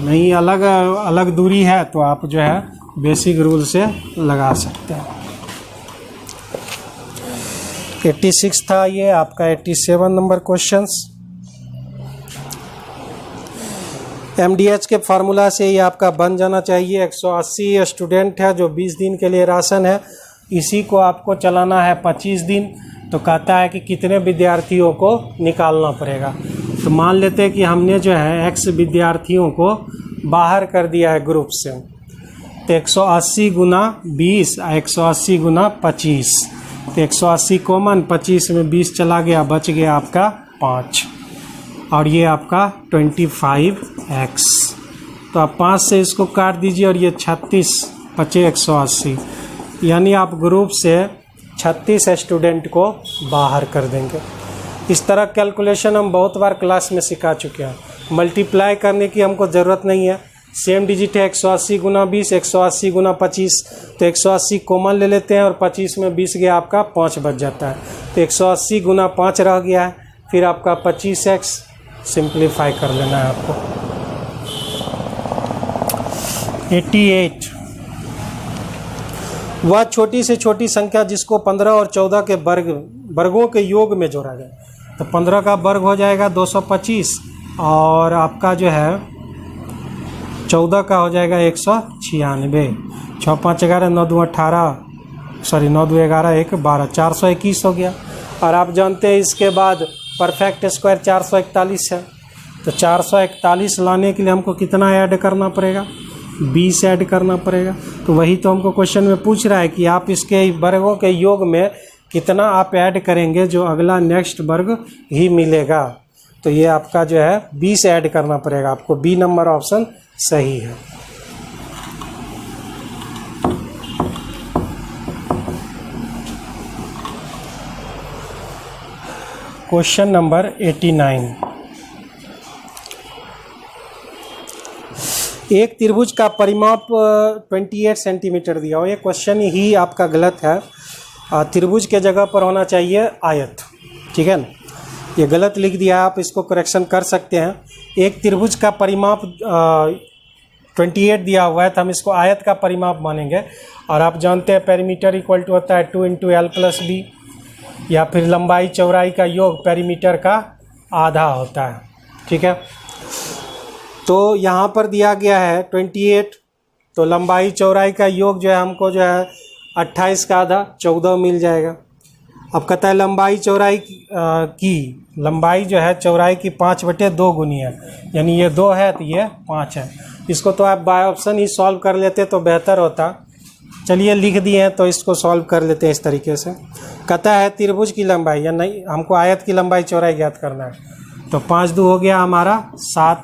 नहीं अलग अलग दूरी है तो आप जो है बेसिक रूल से लगा सकते हैं। 86 था ये आपका। 87 नंबर क्वेश्चंस। MDH के फार्मूला से ये आपका बन जाना चाहिए। 180 स्टूडेंट है जो 20 दिन के लिए राशन है, इसी को आपको चलाना है 25 दिन। तो कहता है कि कितने विद्यार्थियों को निकालना पड़ेगा। तो मान लेते हैं कि हमने जो है X विद्यार्थियों को बाहर कर दिया है ग्रुप से। तो 180 गुना 20, 180 गुना 25, तो 180 कॉमन, 25 में 20 चला गया, बच गया आपका 5, और ये आपका 25x। तो आप 5 से इसको काट दीजिए और ये 36 बचे 180, यानी आप ग्रुप से 36 स्टूडेंट को बाहर कर देंगे। इस तरह कैलकुलेशन हम बहुत बार क्लास में सिखा चुके हैं। मल्टीप्लाई करने की हमको ज़रूरत नहीं है, सेम डिजिट है 180 गुना 20, 180 गुना 25, तो 180 कॉमन ले लेते हैं और 25 में 20 गया आपका 5 बच जाता है, तो 180 गुना 5 रह गया है, फिर आपका 25x सिंप्लीफाई कर लेना है आपको। 88 वह छोटी से छोटी संख्या जिसको 15 और 14 के वर्गों के योग में जोड़ा जाए, तो 15 का वर्ग हो जाएगा 225 और आपका जो है 14 का हो जाएगा 196, 6 5 11 9 2 18, सॉरी 9 2 11 1 12, 421 हो गया। और आप जानते हैं इसके बाद परफेक्ट स्क्वायर 441 है, तो 441 लाने के लिए हमको कितना ऐड करना पड़ेगा, 20 ऐड करना पड़ेगा। तो वही तो हमको क्वेश्चन में पूछ रहा है कि आप इसके वर्गों के योग में कितना आप ऐड करेंगे जो अगला नेक्स्ट वर्ग ही मिलेगा। तो ये आपका जो है 20 ऐड करना पड़ेगा आपको। बी नंबर ऑप्शन सही है। क्वेश्चन नंबर 89, एक त्रिभुज का परिमाप 28 सेंटीमीटर दिया हो। ये क्वेश्चन ही आपका गलत है, त्रिभुज के जगह पर होना चाहिए आयत, ठीक है ना। ये गलत लिख दिया है, आप इसको करेक्शन कर सकते हैं। एक त्रिभुज का परिमाप 28 दिया हुआ है, तो हम इसको आयत का परिमाप मानेंगे। और आप जानते हैं पेरीमीटर इक्वल टू होता है 2 × l+b, या फिर लंबाई चौड़ाई का योग पेरीमीटर का आधा होता है, ठीक है। तो यहाँ पर दिया गया है 28, तो लंबाई चौड़ाई का योग जो है हमको जो है 28 का आधा 14 मिल जाएगा। अब कहता है लंबाई चौड़ाई की लंबाई जो है चौड़ाई की 5/2 गुनी है, यानी ये 2 है तो ये 5 है। इसको तो आप बाय ऑप्शन ही सॉल्व कर लेते तो बेहतर होता। चलिए लिख दिए हैं तो इसको सॉल्व कर लेते हैं इस तरीके से। कहता है त्रिभुज की लंबाई, या नहीं हमको आयत की लंबाई चौड़ाई ज्ञात करना है, तो 5 2 हो गया हमारा 7।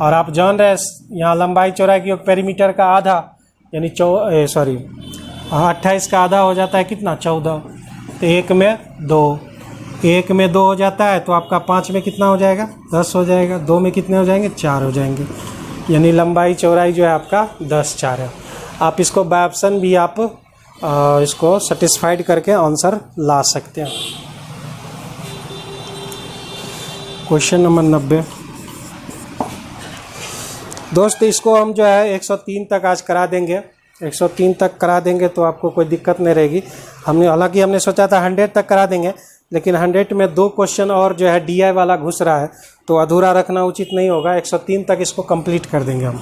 और आप जान रहे हैं यहाँ लंबाई चौड़ाई की योग पेरीमीटर का आधा, यानी 28 का आधा हो जाता है कितना, 14। तो 1 में 2, 1 में 2 हो जाता है, तो आपका 5 में कितना हो जाएगा, 10 हो जाएगा। 2 में कितने हो जाएंगे, 4 हो जाएंगे, यानी लंबाई चौड़ाई जो है आपका 10 4 है। आप इसको बाय ऑप्शन भी आप इसको सेटिस्फाइड करके आंसर ला सकते हैं। क्वेश्चन नंबर 90 दोस्त, इसको हम जो है 103 तक आज करा देंगे। 103 तक करा देंगे तो आपको कोई दिक्कत नहीं रहेगी। हालांकि हमने सोचा था 100 तक करा देंगे, लेकिन 100 में 2 क्वेश्चन और जो है DI वाला घुस रहा है, तो अधूरा रखना उचित नहीं होगा। 103 तक इसको कंप्लीट कर देंगे हम।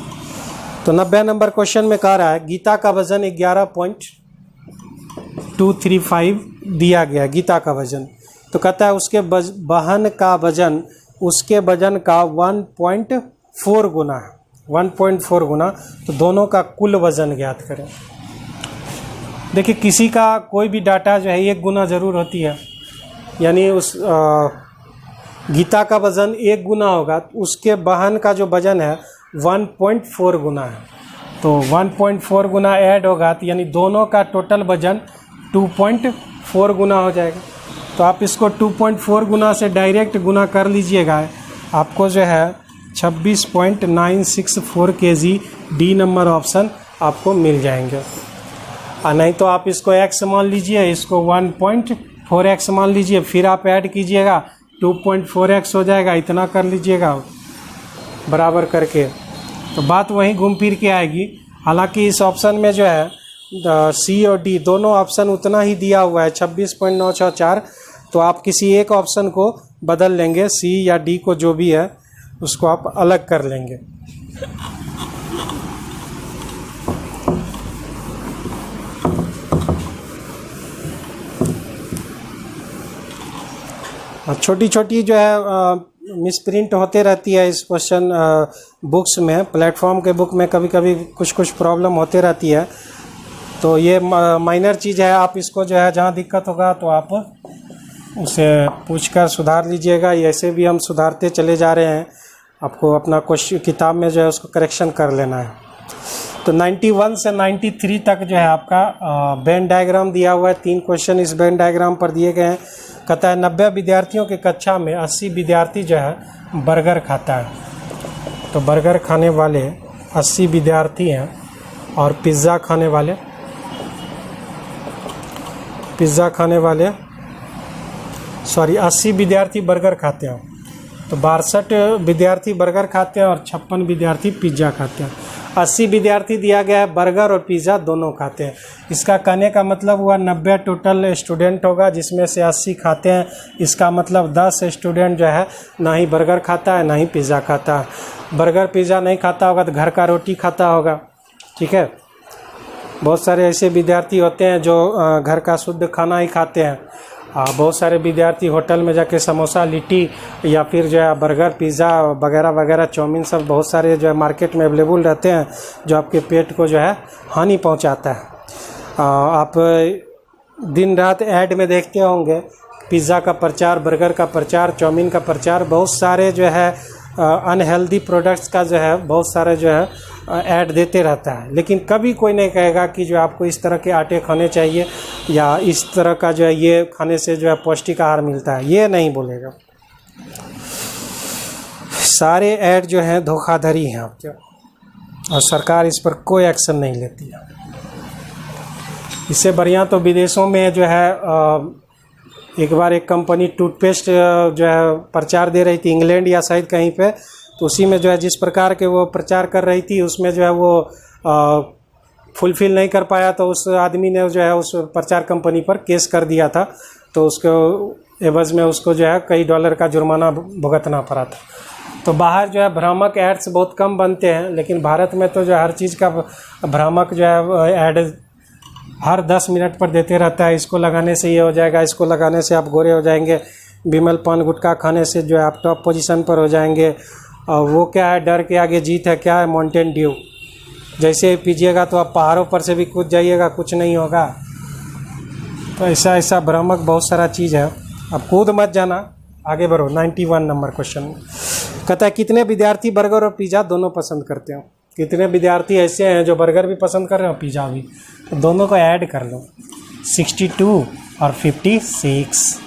तो 90 नंबर क्वेश्चन में कह रहा है गीता का वजन 11.235 दिया गया, गीता का वजन। तो कहता है उसके बहन का वजन उसके वजन का 1.4 गुना है, 1.4 गुना। तो दोनों का कुल वजन ज्ञात करें। देखिए किसी का कोई भी डाटा जो है 1 गुना ज़रूर होती है, यानी उस गीता का वजन 1 गुना होगा, तो उसके बहन का जो वजन है 1.4 गुना है। तो 1.4 गुना ऐड होगा, तो यानी दोनों का टोटल वजन 2.4 गुना हो जाएगा। तो आप इसको 2.4 गुना से डायरेक्ट गुना कर लीजिएगा, आपको जो है 26.964 kg डी नंबर ऑप्शन आपको मिल जाएंगे। और नहीं तो आप इसको x मान लीजिए, इसको 1.4x मान लीजिए, फिर आप ऐड कीजिएगा 2.4x हो जाएगा, इतना कर लीजिएगा बराबर करके, तो बात वहीं घूम फिर के आएगी। हालांकि इस ऑप्शन में जो है C और D दोनों ऑप्शन उतना ही दिया हुआ है 26.964, तो आप किसी एक ऑप्शन को बदल लेंगे, C या D को जो भी है उसको आप अलग कर लेंगे। छोटी छोटी जो है मिसप्रिंट होते रहती है इस क्वेश्चन बुक्स में, प्लेटफॉर्म के बुक में कभी कभी कुछ प्रॉब्लम होते रहती है। तो ये माइनर चीज़ है, आप इसको जो है जहाँ दिक्कत होगा तो आप उसे पूछकर सुधार लीजिएगा। ऐसे भी हम सुधारते चले जा रहे हैं, आपको अपना क्वेश्चन किताब में जो है उसको करेक्शन कर लेना है। तो 91 से 93 तक जो है आपका वेन डायग्राम दिया हुआ है। 3 क्वेश्चन इस वेन डायग्राम पर दिए गए हैं। कहता है 90 विद्यार्थियों की कक्षा में 80 विद्यार्थी जो है बर्गर खाता है। तो बर्गर खाने वाले 80 विद्यार्थी हैं और पिज़्ज़ा खाने वाले 80 विद्यार्थी बर्गर खाते हैं। तो 62 विद्यार्थी बर्गर खाते हैं और 56 विद्यार्थी पिज़्ज़ा खाते हैं। 80 विद्यार्थी दिया गया है, बर्गर और पिज़्ज़ा दोनों खाते हैं। इसका कहने का मतलब हुआ 90 टोटल स्टूडेंट होगा, जिसमें से 80 खाते हैं। इसका मतलब 10 स्टूडेंट जो है ना ही बर्गर खाता है ना ही पिज़्ज़ा खाता है। बर्गर पिज़्ज़ा नहीं खाता होगा तो घर का रोटी खाता होगा, ठीक है। बहुत सारे ऐसे विद्यार्थी होते हैं जो घर का शुद्ध खाना ही खाते हैं। बहुत सारे विद्यार्थी होटल में जाके समोसा, लिट्टी या फिर जो है बर्गर, पिज़्ज़ा वगैरह वगैरह, चाउमीन, सब बहुत सारे जो है मार्केट में अवेलेबल रहते हैं, जो आपके पेट को जो है हानि पहुंचाता है। आप दिन रात ऐड में देखते होंगे, पिज़्ज़ा का प्रचार, बर्गर का प्रचार, चाउमीन का प्रचार, बहुत सारे जो है अनहेल्दी प्रोडक्ट्स का जो है बहुत सारे जो है ऐड देते रहता है। लेकिन कभी कोई नहीं कहेगा कि जो आपको इस तरह के आटे खाने चाहिए या इस तरह का जो है ये खाने से जो है पौष्टिक आहार मिलता है, ये नहीं बोलेगा। सारे ऐड जो हैं धोखाधड़ी हैं आपके, और सरकार इस पर कोई एक्शन नहीं लेती है। इससे बढ़िया तो विदेशों में जो है एक बार एक कंपनी टूथपेस्ट जो है प्रचार दे रही थी, इंग्लैंड या शायद कहीं पे, तो उसी में जो है जिस प्रकार के वो प्रचार कर रही थी उसमें जो है वो फुलफिल नहीं कर पाया, तो उस आदमी ने जो है उस प्रचार कंपनी पर केस कर दिया था। तो उसको एवज में उसको जो है कई डॉलर का जुर्माना भुगतना पड़ा था। तो बाहर जो है भ्रामक एड्स बहुत कम बनते हैं, लेकिन भारत में तो जो हर चीज़ का भ्रामक जो है ऐड हर 10 मिनट पर देते रहता है। इसको लगाने से ये हो जाएगा, इसको लगाने से आप गोरे हो जाएंगे, विमल पान गुटखा खाने से जो है आप टॉप पोजीशन पर हो जाएंगे। और वो क्या है, डर के आगे जीत है, क्या है, माउंटेन ड्यू। जैसे ही पीजिएगा तो आप पहाड़ों पर से भी कूद जाइएगा, कुछ नहीं होगा। तो ऐसा भ्रामक बहुत सारा चीज़ है, अब कूद मत जाना, आगे बढ़ो। 91 नंबर क्वेश्चन कहता है कितने विद्यार्थी बर्गर और पिज़्ज़ा दोनों पसंद करते हो। कितने विद्यार्थी ऐसे हैं जो बर्गर भी पसंद कर रहे हो, पिज़्ज़ा भी, तो दोनों को ऐड कर लो। 62 और 56,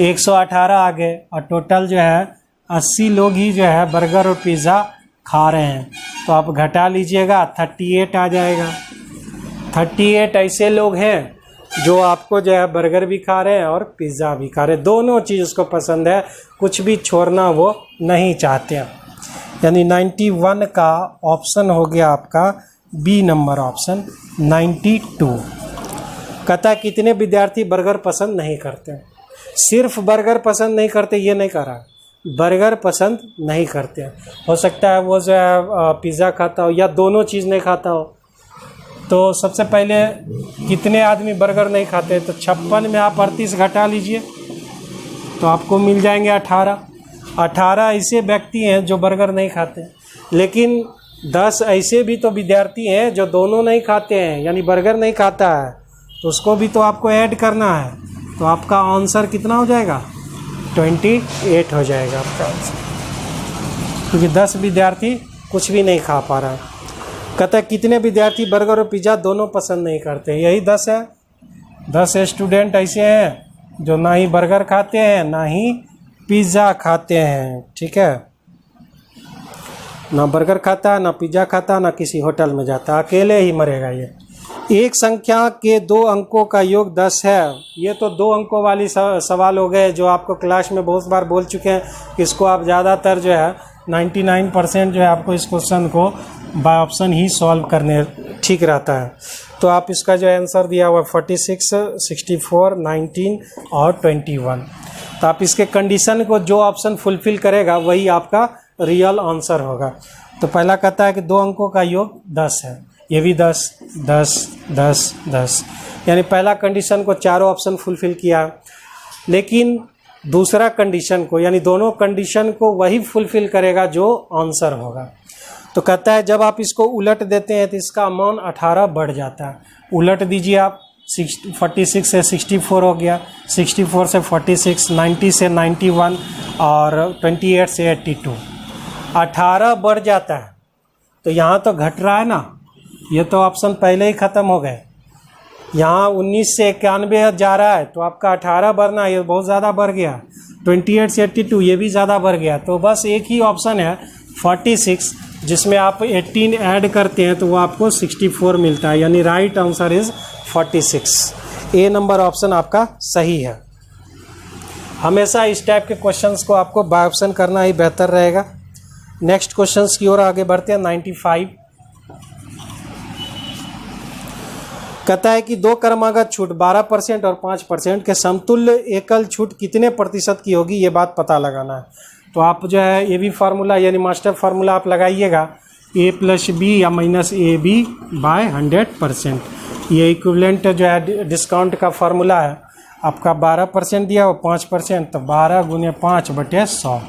118 आ गए, और टोटल जो है 80 लोग ही जो है बर्गर और पिज़्ज़ा खा रहे हैं। तो आप घटा लीजिएगा, 38 आ जाएगा। 38 ऐसे लोग हैं जो आपको जो है बर्गर भी खा रहे हैं और पिज़्ज़ा भी खा रहे हैं, दोनों चीज़ उसको पसंद है, कुछ भी छोड़ना वो नहीं चाहते हैं। यानी 91 का ऑप्शन हो गया आपका बी नंबर ऑप्शन 92। कहता है कितने विद्यार्थी बर्गर पसंद नहीं करते। सिर्फ बर्गर पसंद नहीं करते ये नहीं कह रहा, बर्गर पसंद नहीं करते हैं। हो सकता है वो जो है पिज़्ज़ा खाता हो या दोनों चीज़ नहीं खाता हो। तो सबसे पहले कितने आदमी बर्गर नहीं खाते, तो 56 में आप 38 घटा लीजिए तो आपको मिल जाएंगे 18। 18 ऐसे व्यक्ति हैं जो बर्गर नहीं खाते, लेकिन 10 ऐसे भी तो विद्यार्थी हैं जो दोनों नहीं खाते हैं, यानी बर्गर नहीं खाता है, तो उसको भी तो आपको ऐड करना है। तो आपका आंसर कितना हो जाएगा, 28 हो जाएगा आपका आंसर, क्योंकि 10 विद्यार्थी कुछ भी नहीं खा पा रहा है। कहता है कितने विद्यार्थी बर्गर और पिज़्ज़ा दोनों पसंद नहीं करते, यही 10 है। 10 स्टूडेंट ऐसे हैं जो ना ही बर्गर खाते हैं ना ही पिज़्ज़ा खाते हैं, ठीक है। ना बर्गर खाता है, ना पिज़्ज़ा खाता, ना किसी होटल में जाता, अकेले ही मरेगा ये। एक संख्या के 2 अंकों का योग 10 है। ये तो 2 अंकों वाली सवाल हो गए जो आपको क्लास में बहुत बार बोल चुके हैं। इसको आप ज़्यादातर जो है 99% जो है आपको इस क्वेश्चन को बाय ऑप्शन ही सॉल्व करने ठीक रहता है। तो आप इसका जो आंसर दिया हुआ 46, 64, 19 और 21। तो आप इसके कंडीशन को जो ऑप्शन फुलफिल करेगा वही आपका रियल आंसर होगा। तो पहला कहता है कि 2 अंकों का योग 10 है, ये भी 10, 10, 10, 10, यानी पहला कंडीशन को चारों ऑप्शन फुलफिल किया। लेकिन दूसरा कंडीशन को, यानी दोनों कंडीशन को वही फुलफिल करेगा जो आंसर होगा। तो कहता है जब आप इसको उलट देते हैं तो इसका अमाउंट 18 बढ़ जाता है। उलट दीजिए आप, 46 से 64 हो गया, 64 से 46, 90 से 91 और 28 से 82, 18 बढ़ जाता है। तो यहाँ तो घट रहा है ना, ये तो ऑप्शन पहले ही ख़त्म हो गए। यहाँ 19 से 91 जा रहा है तो आपका 18 बढ़ना, ये बहुत ज़्यादा बढ़ गया। 28 से 82 ये भी ज़्यादा बढ़ गया। तो बस एक ही ऑप्शन है 46, जिसमें आप 18 ऐड करते हैं तो वो आपको 64 मिलता है, यानी right answer is 46। A number option आपका सही है। हमेशा इस टाइप के क्वेश्चंस को आपको बाय ऑप्शन करना ही बेहतर रहेगा। नेक्स्ट क्वेश्चंस की ओर आगे बढ़ते हैं। 95 कहता है कि दो क्रमागत छूट 12% और 5% के समतुल्य एकल छूट कितने प्रतिशत की होगी, ये बात पता लगाना है। तो आप जो है ये भी फार्मूला यानी मास्टर फार्मूला आप लगाइएगा, a + b या -ab/100%। ये इक्विवेलेंट जो है डिस्काउंट का फार्मूला है। आपका 12% दिया हो 5%, तो 12 × 5/100।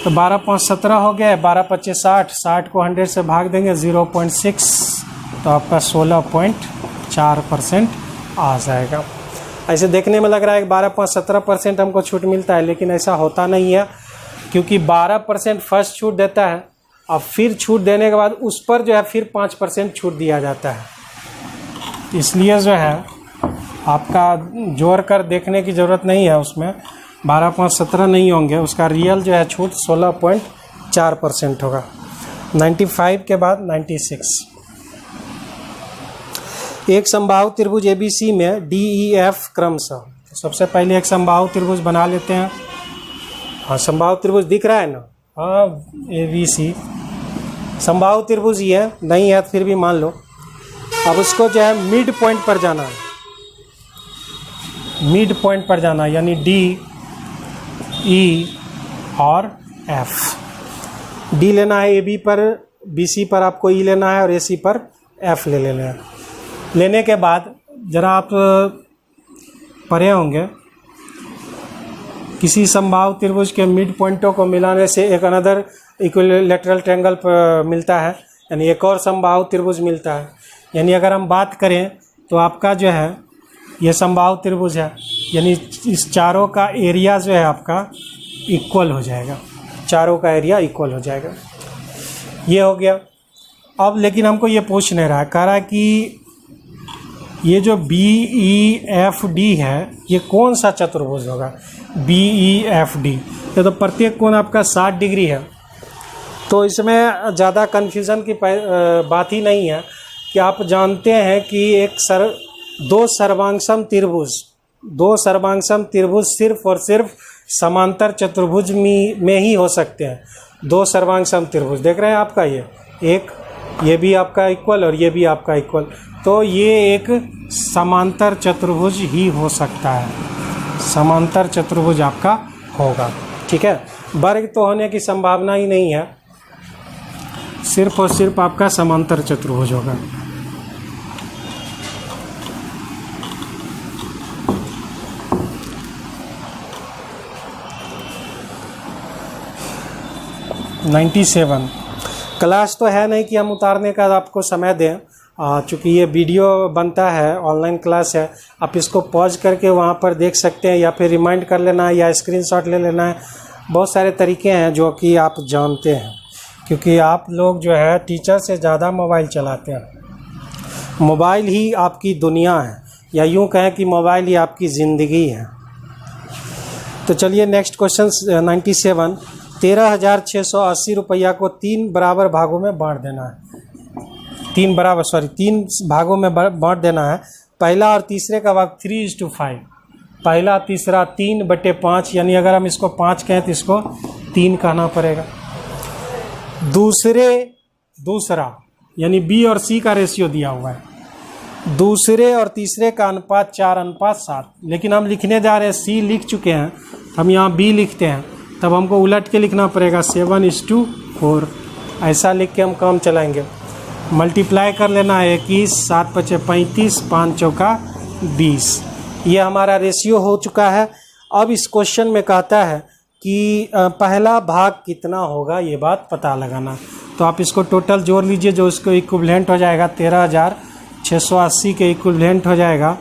तो 12 × 5 = 17 हो गया। 12 × 25 = 60, 60 को 100 से भाग देंगे 0.6, तो आपका 16.4% आ जाएगा। ऐसे देखने में लग रहा है कि 12 × 5 = 17% हमको छूट मिलता है, लेकिन ऐसा होता नहीं है, क्योंकि 12% फर्स्ट छूट देता है और फिर छूट देने के बाद उस पर जो है फिर 5% छूट दिया जाता है। इसलिए जो है आपका जोड़ कर देखने की ज़रूरत नहीं है, उसमें 12 × 5 = 17 नहीं होंगे, उसका रियल जो है छूट 16.4% होगा। 95 के बाद 96, एक समबाहु त्रिभुज ABC में DEF क्रमशः। तो सबसे पहले एक समबाहु त्रिभुज बना लेते हैं। हाँ, समबाहु त्रिभुज दिख रहा है ना, हाँ ABC समबाहु त्रिभुज ही है, नहीं है फिर भी मान लो। अब उसको जो है मिड पॉइंट पर जाना है, मिड पॉइंट पर जाना है, यानी D, E और F। D लेना है AB पर, BC पर आपको E लेना है और AC पर F ले लेना है। लेने के बाद जरा आप पढ़े होंगे, किसी समबाहु त्रिभुज के मिड पॉइंटों को मिलाने से एक अनदर इक्विलैटरल ट्रायंगल मिलता है, यानी एक और समबाहु त्रिभुज मिलता है। यानी अगर हम बात करें तो आपका जो है ये समबाहु त्रिभुज है, यानी इस चारों का एरिया जो है आपका इक्वल हो जाएगा, चारों का एरिया इक्वल हो जाएगा। ये हो गया। अब लेकिन हमको ये पूछ नहीं रहा, कह रहा है कि ये जो BEFD है ये कौन सा चतुर्भुज होगा। BEFD ये तो प्रत्येक कोण आपका 60 डिग्री है, तो इसमें ज़्यादा कन्फ्यूज़न की बात ही नहीं है कि आप जानते हैं कि दो सर्वांगसम त्रिभुज सिर्फ और सिर्फ समांतर चतुर्भुज में ही हो सकते हैं। दो सर्वांगसम त्रिभुज देख रहे हैं आपका, ये भी आपका इक्वल और ये भी आपका इक्वल, तो ये एक समांतर चतुर्भुज ही हो सकता है, समांतर चतुर्भुज आपका होगा। ठीक है, वर्ग तो होने की संभावना ही नहीं है, सिर्फ और सिर्फ आपका समांतर चतुर्भुज होगा। (97) क्लास तो है नहीं कि हम उतारने का आपको समय दें, चूँकि ये वीडियो बनता है, ऑनलाइन क्लास है, आप इसको पॉज करके वहाँ पर देख सकते हैं, या फिर रिमाइंड कर लेना है, या स्क्रीनशॉट ले लेना है। बहुत सारे तरीके हैं जो कि आप जानते हैं, क्योंकि आप लोग जो है टीचर से ज़्यादा मोबाइल चलाते हैं। मोबाइल ही आपकी दुनिया है, या यूँ कहें कि मोबाइल ही आपकी ज़िंदगी है। तो चलिए नेक्स्ट क्वेश्चन 97, 13,680 रुपया को 3 बराबर भागों में बांट देना है। 3 भागों में बांट देना है। पहला और तीसरे का भाग 3:5, पहला तीसरा 3/5, यानी अगर हम इसको 5 कहें तो इसको 3 कहना पड़ेगा। दूसरा यानी B और C का रेशियो दिया हुआ है, दूसरे और तीसरे का अनुपात 4:7, लेकिन हम लिखने जा रहे हैं C लिख चुके हैं, हम यहाँ B लिखते हैं, तब हमको उलट के लिखना पड़ेगा 7:4। ऐसा लिख के हम काम चलाएंगे। मल्टीप्लाई कर लेना है 21, 7×5 = 35, 5×4 = 20। ये हमारा रेशियो हो चुका है। अब इस क्वेश्चन में कहता है कि पहला भाग कितना होगा, ये बात पता लगाना। तो आप इसको टोटल जोड़ लीजिए, जो इसको इक्विवेलेंट हो जाएगा 13,680 के इक्विवेलेंट हो जाएगा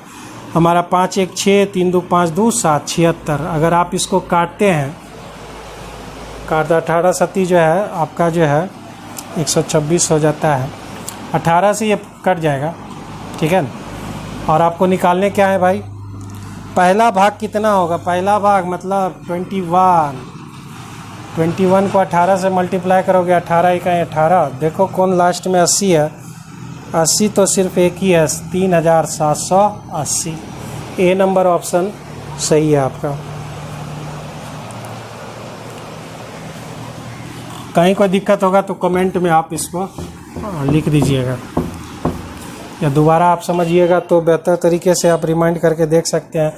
हमारा 5 1 6 3 2 5 2 7 76। अगर आप इसको काटते हैं, काट 18 सती जो है आपका जो है 126 हो जाता है, 18 से ये कट जाएगा, ठीक है ना। और आपको निकालने क्या है भाई, पहला भाग कितना होगा, पहला भाग मतलब 21 को 18 से मल्टीप्लाई करोगे, 18 का 18, देखो कौन लास्ट में 80 है, 80 तो सिर्फ एक ही है, 3780। ए नंबर ऑप्शन सही है आपका। कहीं कोई दिक्कत होगा तो कमेंट में आप इसको लिख दीजिएगा, या दोबारा आप समझिएगा तो बेहतर तरीके से आप रिमाइंड करके देख सकते हैं।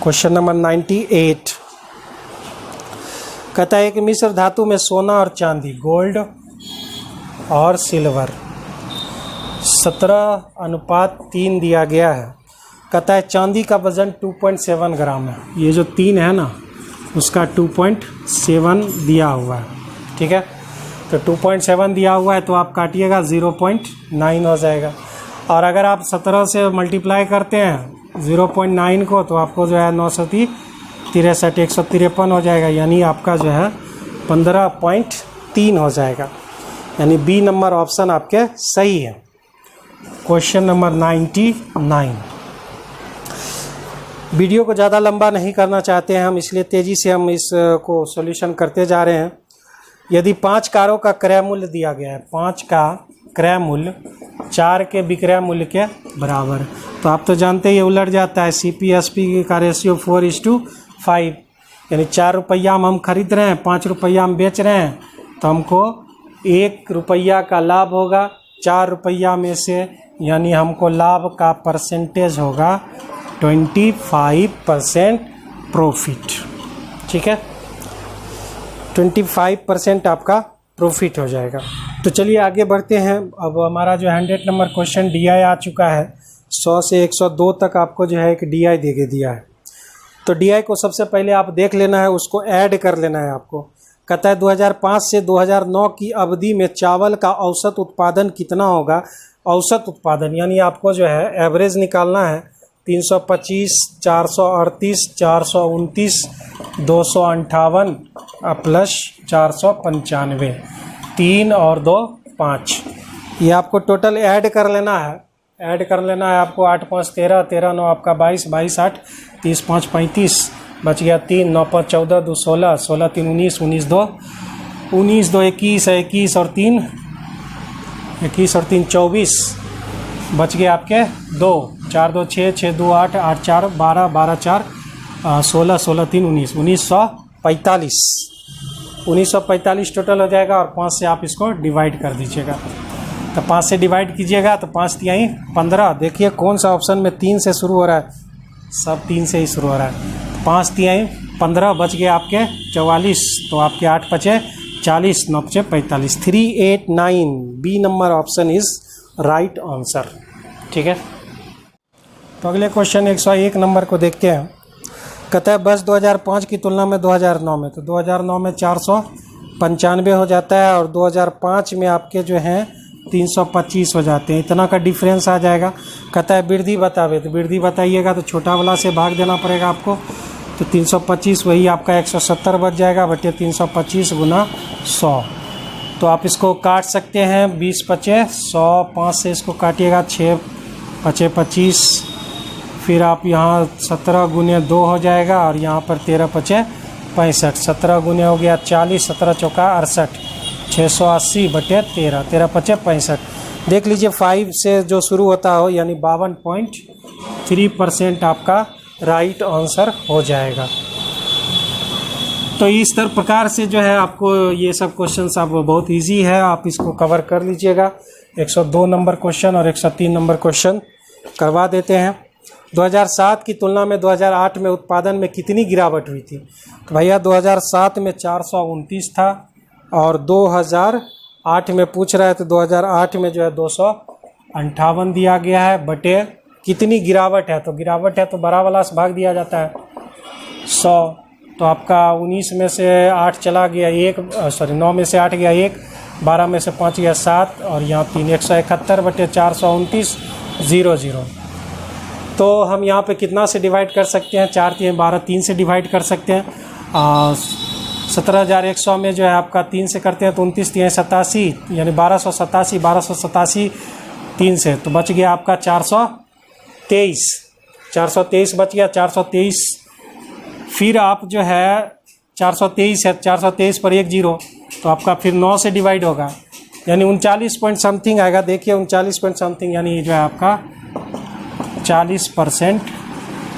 क्वेश्चन नंबर 98 कहता है कि मिश्र धातु में सोना और चांदी, गोल्ड और सिल्वर 17:3 दिया गया है। कहता है चांदी का वजन 2.7 ग्राम है, ये जो 3 है ना उसका 2.7 दिया हुआ है, ठीक है। तो 2.7 दिया हुआ है तो आप काटिएगा 0.9 हो जाएगा। और अगर आप 17 से मल्टीप्लाई करते हैं 0.9 को तो आपको जो है 963 153 हो जाएगा, यानी आपका जो है 15.3 हो जाएगा, यानी बी नंबर ऑप्शन आपके सही है। Question number 99। वीडियो को ज़्यादा लंबा नहीं करना चाहते हैं हम, इसलिए तेज़ी से हम इसको सॉल्यूशन करते जा रहे हैं। यदि 5 कारों का क्रय मूल्य दिया गया है, 5 का क्रय मूल्य 4 के विक्रय मूल्य के बराबर, तो आप तो जानते ही उलट जाता है, CP/SP का रेशियो 4:5, यानी 4 रुपया में हम खरीद रहे हैं, 5 रुपया में बेच रहे हैं, तो हमको 1 रुपया का लाभ होगा 4 रुपया में से, यानी हमको लाभ का परसेंटेज होगा 25% प्रॉफिट, ठीक है। 25% आपका प्रॉफिट हो जाएगा। तो चलिए आगे बढ़ते हैं। अब हमारा जो 100 नंबर क्वेश्चन DI आ चुका है, 100 से 102 तक आपको जो है एक DI दे के दिया है। तो DI को सबसे पहले आप देख लेना है, उसको ऐड कर लेना है आपको। कहता है 2005 से 2009 की अवधि में चावल का औसत उत्पादन कितना होगा। औसत उत्पादन यानी आपको जो है एवरेज निकालना है, 325, 438, 429, 258 प्लस 495, 3 और 2 5, ये आपको टोटल ऐड कर लेना है। ऐड कर लेना है आपको 8 5 13, 13 9 आपका 22, 22 8, 30 5 35, बच गया 3, 9 5 14, 2 16, 16 3 19, 19 2 21, 21 और 3 24, बच गए आपके 2, 4 2 6, 6 2 8, 8 4 12, 12 4 16, 16 3 19, 1945 टोटल हो जाएगा। और 5 से आप इसको डिवाइड कर दीजिएगा, तो 5 से डिवाइड कीजिएगा तो 5 तिहाई 15। देखिए कौन सा ऑप्शन में 3 से शुरू हो रहा है, सब 3 से ही शुरू हो रहा है। 5 तिहाई 15, बच गए आपके 44, तो आपके 8 5 40, 9 5 45, 389, B number option is right answer, ठीक है। तो अगले क्वेश्चन 101 नंबर को देखते हैं। कहता है वर्ष 2005 की तुलना में 2009 में, तो 2009 में 495 हो जाता है और 2005 में आपके जो हैं 325 हो जाते हैं, इतना का डिफरेंस आ जाएगा। कहता है वृद्धि बतावे, तो वृद्धि बताइएगा तो छोटा वाला से भाग देना पड़ेगा आपको, तो 325 वही आपका 170 बच जाएगा बटे 325 गुना 100। तो आप इसको काट सकते हैं 20 5 100, 5 से इसको काटिएगा 6 5 25, फिर आप यहाँ 17 गुने 2 हो जाएगा और यहाँ पर 13 5 65, 17 गुने हो गया 40, 17 चौका 68, 680 बटे 13, 13 5 65। देख लीजिए 5 से जो शुरू होता हो, यानी 52.3% आपका राइट आंसर हो जाएगा। तो इस प्रकार से जो है आपको ये सब क्वेश्चंस आप बहुत इजी है, आप इसको कवर कर लीजिएगा। 102 नंबर क्वेश्चन और 103 नंबर क्वेश्चन करवा देते हैं। 2007 की तुलना में 2008 में उत्पादन में कितनी गिरावट हुई थी। तो भैया 2007 में 429 था और 2008 में पूछ रहा है, तो 2008 में जो है 258 दिया गया है बटे कितनी गिरावट है। तो गिरावट है तो बड़ा वाला से भाग दिया जाता है, 100, तो आपका 19 में से 8 चला गया 1, 9 में से 8 गया 1, 12 में से 5 गया 7, और यहाँ 3, 171/429 00। तो हम यहाँ पे कितना से डिवाइड कर सकते हैं? 4 3 12, 3 से डिवाइड कर सकते हैं। 17,100 में जो है आपका 3 से करते हैं तो 29 3 87, यानी 1287 3 से, तो बच गया आपका 423 बच गया। 423 फिर आप जो है 423 है, 423 पर 1 0, तो आपका फिर 9 से डिवाइड होगा, यानी 39 पॉइंट समथिंग आएगा। देखिए 39 पॉइंट समथिंग, यानी जो है आपका 40%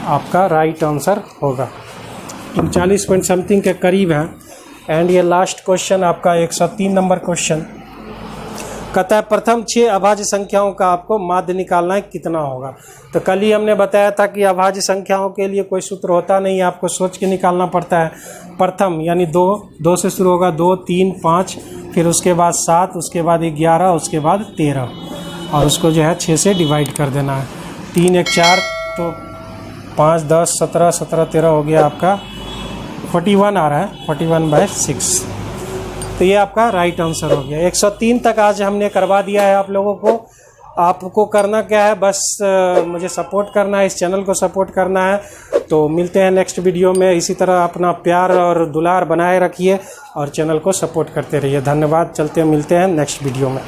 आपका राइट आंसर होगा। 39 पॉइंट समथिंग के करीब है। एंड ये लास्ट क्वेश्चन आपका 103 नंबर क्वेश्चन कहता है प्रथम 6 अभाज्य संख्याओं का आपको माध्य निकालना है, कितना होगा? तो कल ही हमने बताया था कि अभाज्य संख्याओं के लिए कोई सूत्र होता नहीं, आपको सोच के निकालना पड़ता है। प्रथम यानी 2 से शुरू होगा, 2 3 5, फिर उसके बाद 7, उसके बाद 11, उसके बाद 13, और उसको जो है 6 से डिवाइड कर देना है। 3 1 4, तो 5 10 17 17 13 हो गया आपका 41 आ रहा है, 41/6। तो ये आपका राइट आंसर हो गया। 103 तक आज हमने करवा दिया है आप लोगों को। आपको करना क्या है, बस मुझे सपोर्ट करना है, इस चैनल को सपोर्ट करना है। तो मिलते हैं नेक्स्ट वीडियो में। इसी तरह अपना प्यार और दुलार बनाए रखिए और चैनल को सपोर्ट करते रहिए। धन्यवाद। चलते हैं, मिलते हैं नेक्स्ट वीडियो में।